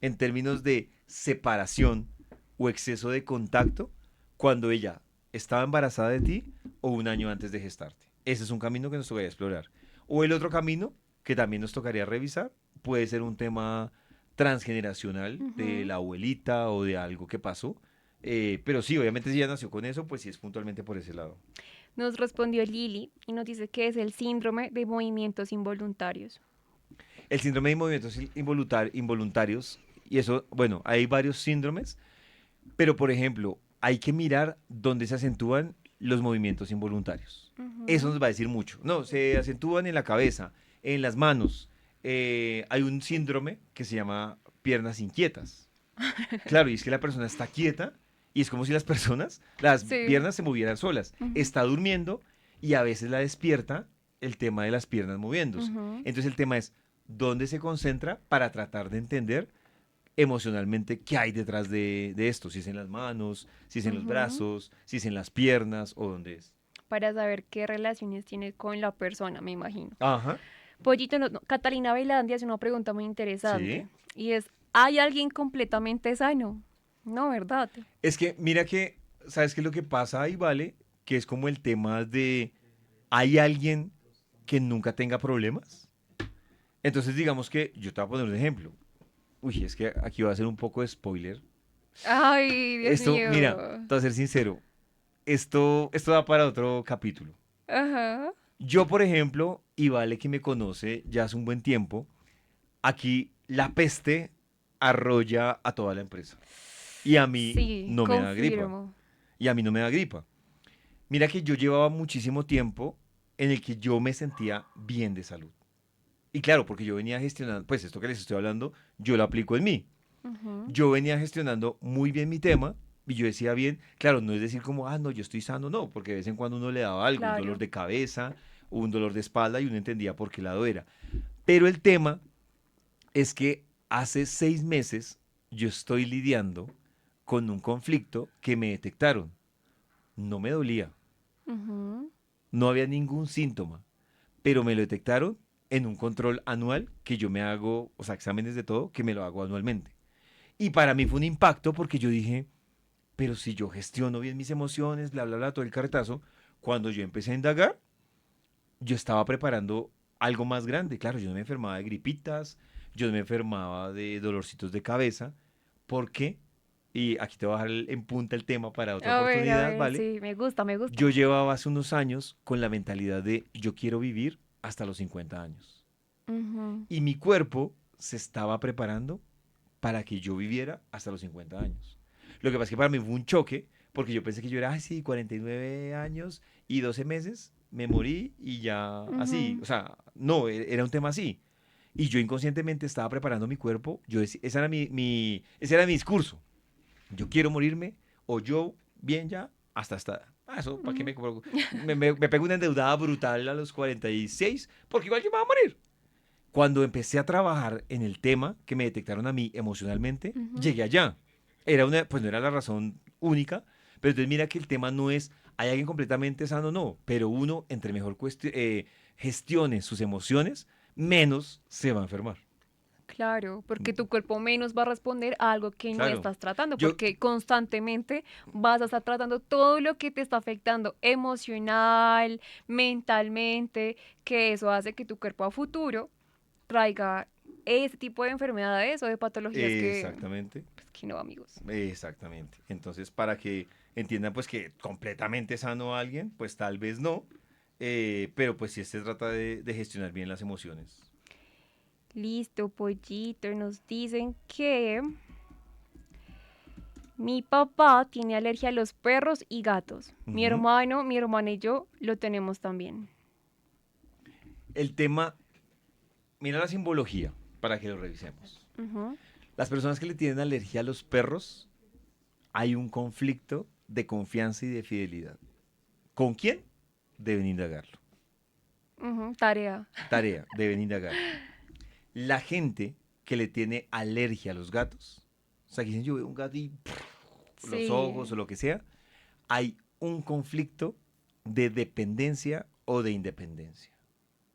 en términos de separación o exceso de contacto cuando ella estaba embarazada de ti o un año antes de gestarte. Ese es un camino que nos tocaría explorar. O el otro camino que también nos tocaría revisar puede ser un tema transgeneracional de Ujú. la abuelita o de algo que pasó. Pero sí, obviamente si ella nació con eso, pues sí es puntualmente por ese lado. Nos respondió Lili y nos dice que es el síndrome de movimientos involuntarios. El síndrome de movimientos involuntarios, y eso, bueno, hay varios síndromes, pero, por ejemplo, hay que mirar dónde se acentúan los movimientos involuntarios. Eso Ujú. nos va a decir mucho. No, se acentúan en la cabeza, en las manos. Hay un síndrome que se llama piernas inquietas. Claro, y es que la persona está quieta y es como si las Sí. piernas se movieran solas. Ujú. Está durmiendo y a veces la despierta el tema de las piernas moviéndose. Ujú. Entonces el tema es dónde se concentra para tratar de entender emocionalmente qué hay detrás de esto, si es en las manos, si es en los Ujú. brazos, si es en las piernas o dónde es. Para saber qué relaciones tiene con la persona, me imagino. Ajá, Pollito, Catalina Velandia hace una pregunta muy sí. interesante y es, ¿hay alguien completamente sano? No, ¿verdad? Es que mira que, ¿sabes qué es lo que pasa ahí, vale? Que es como el tema de, ¿hay alguien que nunca tenga problemas? Entonces digamos que, yo te voy a poner un ejemplo. Uy, es que aquí va a ser un poco de spoiler. Ay, Dios Esto, mira, mío. te voy a ser sincero, esto da para otro capítulo. Ajá. Yo, por ejemplo, y vale que me conoce ya hace un buen tiempo, aquí la peste arrolla a toda la empresa. Y a mí Sí, no me da gripa. confirmo. Y a mí no me da gripa. Mira que yo llevaba muchísimo tiempo en el que yo me sentía bien de salud. Y claro, porque yo venía gestionando, pues esto que les estoy hablando, yo lo aplico en mí. Ujú. Yo venía gestionando muy bien mi tema y yo decía bien, claro, no es decir como, no, yo estoy sano, no, porque de vez en cuando uno le daba algo, un dolor Claro. de cabeza, un dolor de espalda y uno entendía por qué lado era. Pero el tema es que hace 6 meses yo estoy lidiando con un conflicto que me detectaron. No me dolía, Ujú. no había ningún síntoma, pero me lo detectaron en un control anual que yo me hago, o sea, exámenes de todo, que me lo hago anualmente. Y para mí fue un impacto porque yo dije, pero si yo gestiono bien mis emociones, bla, bla, bla, todo el carretazo, cuando yo empecé a indagar, yo estaba preparando algo más grande. Claro, yo no me enfermaba de gripitas, yo no me enfermaba de dolorcitos de cabeza. ¿Por qué? Y aquí te voy a dejar en punta el tema para otra A oportunidad, ver, ¿vale? sí, me gusta, me Yo gusta. llevaba hace unos años con la mentalidad de yo quiero vivir hasta los 50 años. Ujú. Y mi cuerpo se estaba preparando para que yo viviera hasta los 50 años. Lo que pasa es que para mí fue un choque, porque yo pensé que yo era, sí, 49 años y 12 meses, me morí y ya así. Ujú. O sea, no, era un tema así. Y yo inconscientemente estaba preparando mi cuerpo, ese era ese era mi discurso. Yo quiero morirme o yo, bien ya, hasta esta edad. Eso, ¿para qué Ujú. me pego una endeudada brutal a los 46? Porque igual yo me voy a morir. Cuando empecé a trabajar en el tema que me detectaron a mí emocionalmente, Ujú. llegué allá. Pues no era la razón única, pero entonces mira que el tema no es, hay alguien completamente sano, no, pero uno, entre mejor gestione sus emociones, menos se va a enfermar. Claro, porque tu cuerpo menos va a responder a algo que no Claro. estás tratando, Yo, porque constantemente vas a estar tratando todo lo que te está afectando emocional, mentalmente, que eso hace que tu cuerpo a futuro traiga ese tipo de enfermedades o de patologías exactamente, pues, que no, amigos. exactamente. Entonces, para que entiendan pues que completamente sano a alguien, pues tal vez no, pero pues sí se trata de gestionar bien las emociones. Listo, pollito, nos dicen que mi papá tiene alergia a los perros y gatos. Mi Ujú. hermano, mi hermana y yo lo tenemos también. El tema, mira la simbología, para que lo revisemos. Ujú. Las personas que le tienen alergia a los perros, hay un conflicto de confianza y de fidelidad. ¿Con quién? Deben indagarlo. Ujú, tarea. Tarea, deben indagarlo. La gente que le tiene alergia a los gatos, o sea, que dicen yo veo un gato y los ojos Sí. o lo que sea, hay un conflicto de dependencia o de independencia.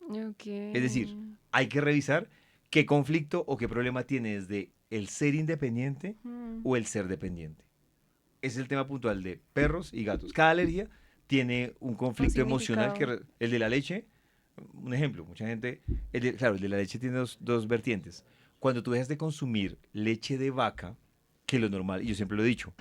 Ok. Es decir, hay que revisar qué conflicto o qué problema tiene desde el ser independiente Mm, o el ser dependiente. Ese es el tema puntual de perros y gatos. Cada alergia tiene un un conflicto emocional significado. el de la leche, un ejemplo, mucha gente, claro, el de la leche tiene dos vertientes. Cuando tú dejas de consumir leche de vaca, que lo normal, y yo siempre lo he dicho,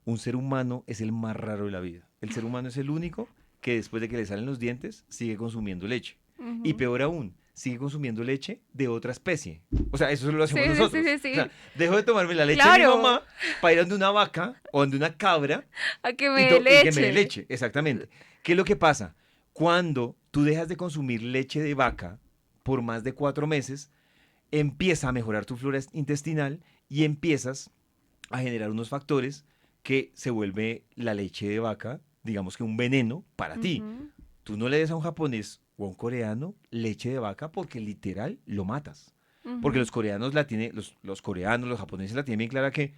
un ser humano es el más raro de la vida. El ser humano es el único que después de que le salen los dientes sigue consumiendo leche. Y Ujú. peor aún, sigue consumiendo leche de otra especie. O sea, eso solo lo Sí, hacemos sí, sí, nosotros. sí, O sea, sí. dejo de tomarme la leche de mi Claro, mamá para ir donde una vaca o donde una cabra a que me y, dé y que me dé leche. leche. Exactamente. ¿Qué es lo que pasa? Cuando tú dejas de consumir leche de vaca por más de 4 meses, empieza a mejorar tu flora intestinal y empiezas a generar unos factores que se vuelve la leche de vaca, digamos que un veneno para ti. Ujú, Tú no le des a un japonés o a un coreano leche de vaca porque literal lo matas. Porque ujú, los coreanos la tienen, los coreanos, los japoneses la tienen bien clara que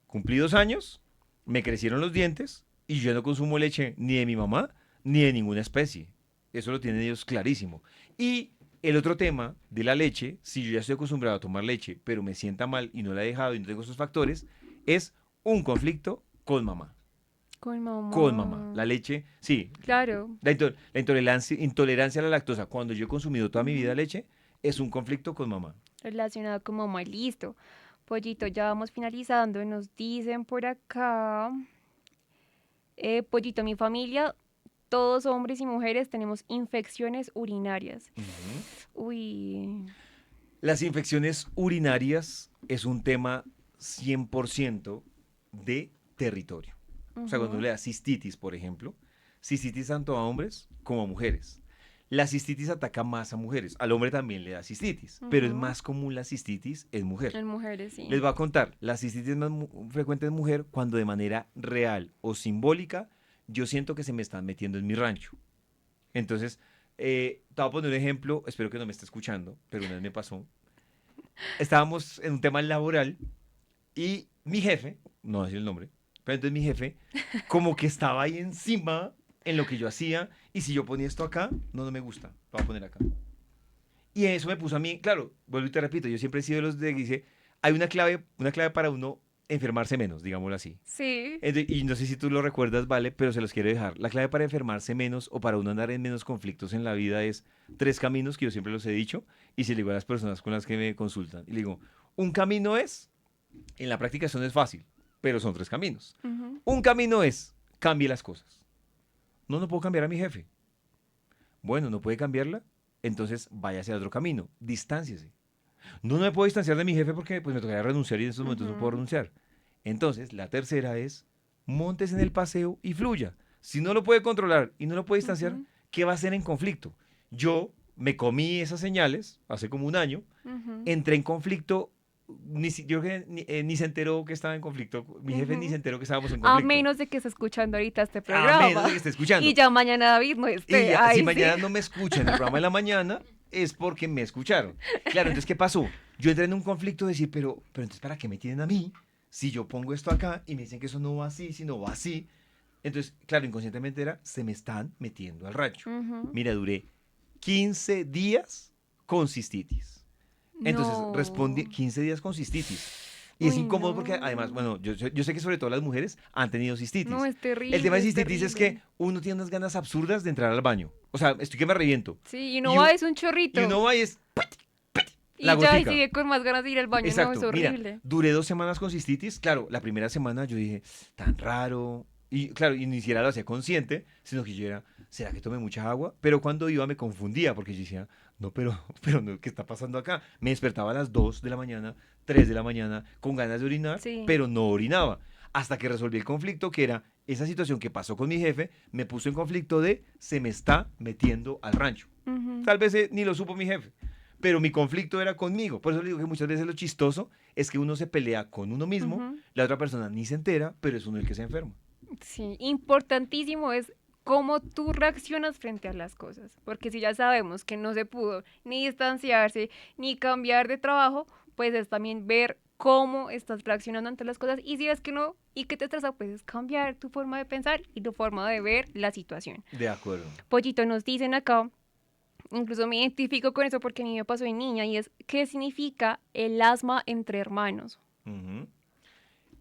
cumplí 2 años, me crecieron los dientes y yo no consumo leche ni de mi mamá ni de ninguna especie. Eso lo tienen ellos clarísimo. Y el otro tema de la leche, si yo ya estoy acostumbrado a tomar leche, pero me sienta mal y no la he dejado y no tengo esos factores, es un conflicto con mamá. con Con mamá. mamá. La leche, sí, Claro. la intolerancia a la lactosa, cuando yo he consumido toda mi vida Ujú. leche, es un conflicto con mamá. Relacionado con mamá, listo. Pollito, ya vamos finalizando. Nos dicen por acá. Pollito, mi familia, todos hombres y mujeres tenemos infecciones urinarias. Ujú. Uy. Las infecciones urinarias es un tema 100% de territorio. O sea, cuando Ujú, le da cistitis, por ejemplo, cistitis tanto a hombres como a mujeres. La cistitis ataca más a mujeres. Al hombre también le da cistitis, pero es ujú. más común la cistitis en mujer. En mujeres, sí. Les voy a contar, la cistitis más frecuente en mujer cuando de manera real o simbólica yo siento que se me están metiendo en mi rancho. Entonces, te voy a poner un ejemplo, espero que no me esté escuchando, pero una vez me pasó. Estábamos en un tema laboral y mi jefe, no voy a decir el nombre, pero entonces mi jefe como que estaba ahí encima en lo que yo hacía y si yo ponía esto acá, no, no me gusta, lo voy a poner acá. Y eso me puso a mí, claro, vuelvo y te repito, yo siempre he sido de los de que dice, hay una clave para uno enfermarse menos, digámoslo así. Sí. Y no sé si tú lo recuerdas, vale, pero se los quiero dejar. La clave para enfermarse menos o para uno andar en menos conflictos en la vida es 3 caminos que yo siempre los he dicho y se le digo a las personas con las que me consultan. Y le digo, un camino es, en la práctica eso no es fácil, pero son 3 caminos. Ujú, Un camino es, cambie las cosas. No, no puedo cambiar a mi jefe. Bueno, no puede cambiarla, entonces váyase a otro camino, distánciese. No, no me puedo distanciar de mi jefe porque pues me tocaría renunciar y en estos momentos no puedo ujú, renunciar. Entonces, la tercera es, montes en el paseo y fluya. Si no lo puede controlar y no lo puede distanciar, ujú, ¿qué va a hacer en conflicto? Yo me comí esas señales hace como un año, ujú, entré en conflicto, yo creo que ni se enteró que estaba en conflicto, mi jefe ni se ujú. enteró que estábamos en A conflicto, menos de que esté escuchando ahorita este a menos de que programa. esté Y escuchando. ya mañana David no Y esté. ya, si Ay, sí. mañana no me escuchan en el programa de la mañana, es porque me escucharon. Claro, entonces, ¿qué pasó? Yo entré en un conflicto de decir, pero entonces, ¿para qué me tienen a mí? Si yo pongo esto acá y me dicen que eso no va así, si no va así. Entonces, claro, inconscientemente era, se me están metiendo al rancho. Ujú. Mira, duré 15 días con cistitis. Entonces respondí No. 15 días con cistitis. Y es Uy, incómodo porque además, no. bueno, yo sé que sobre todo las mujeres han tenido No, cistitis. es El tema terrible, de es cistitis es terrible. que uno tiene unas ganas absurdas de entrar al baño. O sea, estoy que me reviento. Sí, y no Y, va, u- es un y chorrito. uno va y es la Y ya y gotica. sigue con más ganas de ir al baño. No, es Exacto. Mira, horrible. duré 2 semanas con cistitis. Claro, la primera semana yo dije, tan raro. Y claro, y ni siquiera lo hacía consciente, sino que yo era, ¿será que tomé mucha agua? Pero cuando iba me confundía porque yo decía, no, pero no, ¿qué está pasando acá? Me despertaba a las 2 de la mañana, 3 de la mañana, con ganas de orinar, Sí. pero no orinaba. Hasta que resolví el conflicto, que era esa situación que pasó con mi jefe, me puso en conflicto de, se me está metiendo al rancho. Ujú, Tal vez ni lo supo mi jefe, pero mi conflicto era conmigo. Por eso le digo que muchas veces lo chistoso es que uno se pelea con uno mismo, ujú. la otra persona ni se entera, pero es uno el que se enferma. Sí, importantísimo es cómo tú reaccionas frente a las cosas, porque si ya sabemos que no se pudo ni distanciarse ni cambiar de trabajo, pues es también ver cómo estás reaccionando ante las cosas y si ves que no y que te estresa, pues es cambiar tu forma de pensar y tu forma de ver la situación. De acuerdo. Pollito, nos dicen acá, incluso me identifico con eso porque a mí me pasó de niña y es, ¿qué significa el asma entre hermanos? Ujú.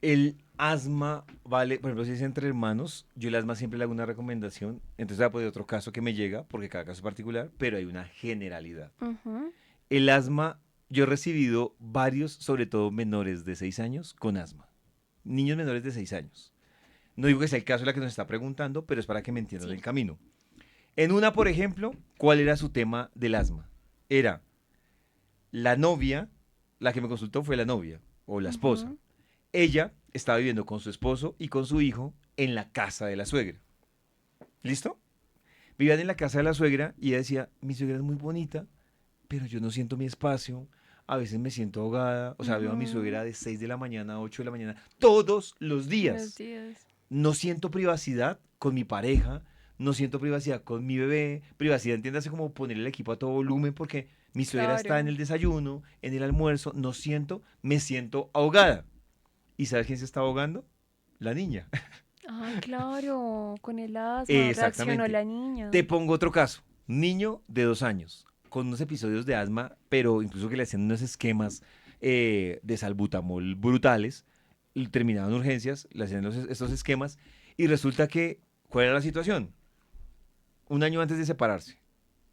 El asma, vale, por ejemplo, si es entre hermanos, yo el asma siempre le hago una recomendación. Entonces, voy a poner otro caso que me llega, porque cada caso es particular, pero hay una generalidad. Ujú, El asma, yo he recibido varios, sobre todo menores de 6 años, con asma. Niños menores de 6 años. No digo que sea el caso de la que nos está preguntando, pero es para que me entiendan sí. el camino. En una, por ejemplo, ¿cuál era su tema del asma? Era la novia, la que me consultó fue la novia o la esposa. Ujú, Ella estaba viviendo con su esposo y con su hijo en la casa de la suegra. ¿Listo? Vivían en la casa de la suegra y ella decía, mi suegra es muy bonita, pero yo no siento mi espacio, a veces me siento ahogada, o sea, veo a mi ujú. suegra de 6 de la mañana a 8 de la mañana, todos los Buenos días. días. No siento privacidad con mi pareja, no siento privacidad con mi bebé, privacidad, entiéndase como poner el equipo a todo volumen porque mi suegra está en Claro. el desayuno, en el almuerzo, no siento, me siento ahogada. ¿Y sabes quién se está ahogando? La niña. Ah, claro, con el asma reaccionó Exactamente. la niña. Te pongo otro caso. Niño de 2 años, con unos episodios de asma, pero incluso que le hacían unos esquemas de salbutamol brutales, y terminaban urgencias, le hacían estos esquemas, y resulta que, ¿cuál era la situación? Un año antes de separarse,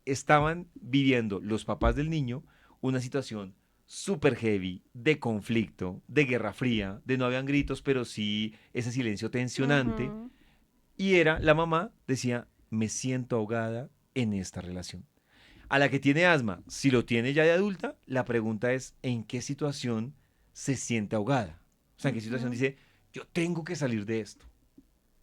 estaban viviendo los papás del niño una situación súper heavy, de conflicto, de guerra fría, de no habían gritos, pero sí ese silencio tensionante, Ujú. y era, la mamá decía, me siento ahogada en esta relación. A la que tiene asma, si lo tiene ya de adulta, la pregunta es, ¿en qué situación se siente ahogada? O sea, ¿en qué situación Ujú, dice, yo tengo que salir de esto?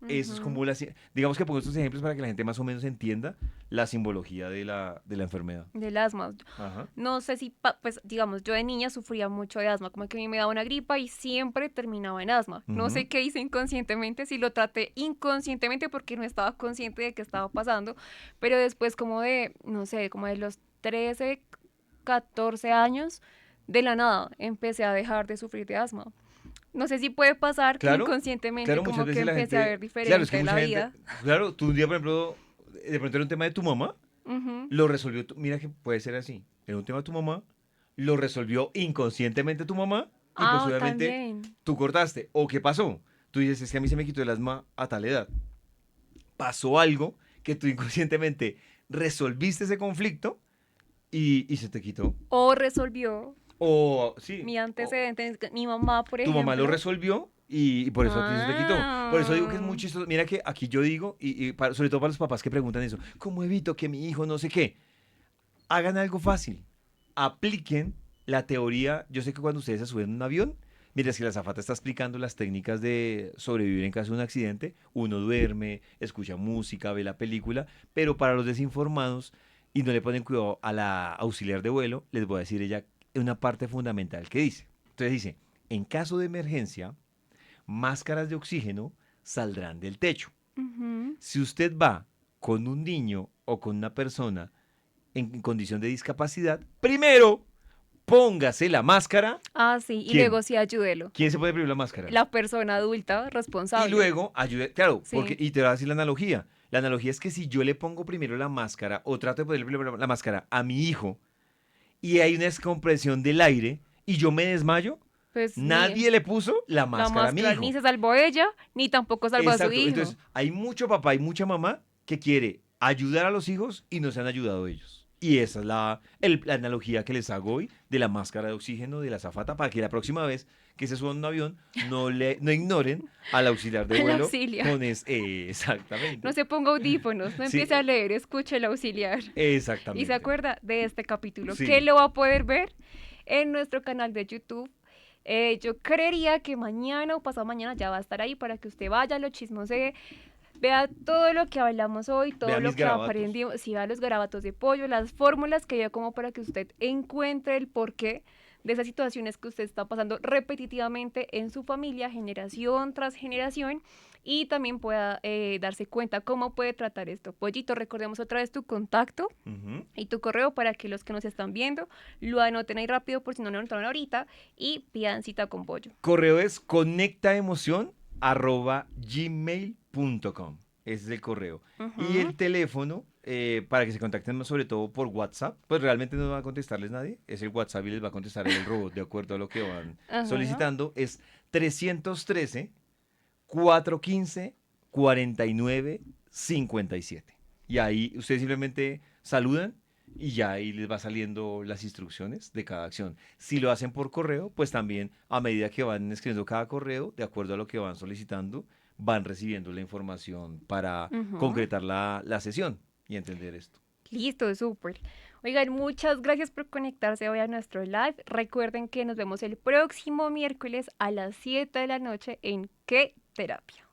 Eso es ujú. como digamos que pongo estos ejemplos para que la gente más o menos entienda la simbología de la enfermedad. Del asma. Ajá. No sé si, pues, digamos, yo de niña sufría mucho de asma, como que a mí me daba una gripa y siempre terminaba en asma. No Ujú. sé qué hice inconscientemente, si lo traté inconscientemente porque no estaba consciente de qué estaba pasando, pero después como de, no sé, como de los 13 14 años, de la nada empecé a dejar de sufrir de asma. No sé si puede pasar que Claro, inconscientemente claro, muchas como que veces la empecé a ver gente, claro, es que diferente la mucha gente, vida. claro, tú un día, por ejemplo, de pronto era un tema de tu mamá, Ujú. lo resolvió, mira que puede ser así, era un tema de tu mamá, lo resolvió inconscientemente tu mamá y pues Ah, obviamente también. tú cortaste. ¿O qué pasó? Tú dices, es que a mí se me quitó el asma a tal edad. Pasó algo que tú inconscientemente resolviste ese conflicto y se te quitó. O resolvió O sí, mi o antecedente, mi mamá, por tu mamá lo ejemplo. resolvió y por eso a ti se te quitó. Por eso digo que es muy Ah. chistoso. Mira que aquí yo digo, sobre todo para los papás que preguntan eso, ¿cómo evito que mi hijo no sé qué? Hagan algo fácil. Apliquen la teoría. Yo sé que cuando ustedes se suben a un avión, mientras que la azafata está explicando las técnicas de sobrevivir en caso de un accidente, uno duerme, escucha música, ve la película, pero para los desinformados y no le ponen cuidado a la auxiliar de vuelo, les voy a decir ella una parte fundamental que dice. Entonces dice, en caso de emergencia, máscaras de oxígeno saldrán del techo. Ujú. Si usted va con un niño o con una persona en condición de discapacidad, primero póngase la máscara. Ah, sí, y ¿Quién? luego sí ayúdelo. ¿Quién se pone primero la máscara? La persona adulta Y responsable. luego ayude, claro, porque, Sí. y te voy a decir la analogía. La analogía es que si yo le pongo primero la máscara o trato de ponerle primero la máscara a mi hijo y hay una descompresión del aire y yo me desmayo, Pues nadie le puso la la máscara a mi máscara hijo. ni se salvó ella, ni tampoco salvó a su Exacto. hijo. Entonces, hay mucho papá y mucha mamá que quiere ayudar a los hijos y no se han ayudado ellos. Y esa es la analogía que les hago hoy de la máscara de oxígeno de la azafata para que la próxima vez que se suban a un avión no ignoren al auxiliar de Al vuelo auxiliar. con No exactamente. se ponga audífonos, no Sí, empiece a leer, escuche el auxiliar. Y se exactamente. acuerda de este capítulo, que Sí. lo va a poder ver en nuestro canal de YouTube. Yo creería que mañana o pasado mañana ya va a estar ahí para que usted vaya, lo chismosee, vea todo lo que hablamos hoy, todo Vea lo mis que garabatos. aprendimos, si vea los garabatos de pollo, las fórmulas que dio como para que usted encuentre el porqué de esas situaciones que usted está pasando repetitivamente en su familia, generación tras generación, y también pueda darse cuenta cómo puede tratar esto. Pollito, recordemos otra vez tu contacto Ujú. y tu correo para que los que nos están viendo lo anoten ahí rápido por si no lo anotaron ahorita y pidan cita con Pollo. Correo es conectaemoción@gmail.com. Ese es el correo. Y Ujú. el teléfono, para que se contacten más sobre todo por WhatsApp, pues realmente no va a contestarles nadie. Es el WhatsApp y les va a contestar el robot de acuerdo a lo que van Ajá. solicitando. Es 313-415-4957. Y ahí ustedes simplemente saludan y ya ahí les va saliendo las instrucciones de cada acción. Si lo hacen por correo, pues también a medida que van escribiendo cada correo, de acuerdo a lo que van solicitando, van recibiendo la información para Ujú. concretar la sesión y entender esto. Listo, súper. Oigan, muchas gracias por conectarse hoy a nuestro live. Recuerden que nos vemos el próximo miércoles a las 7 de la noche en ¿Qué terapia?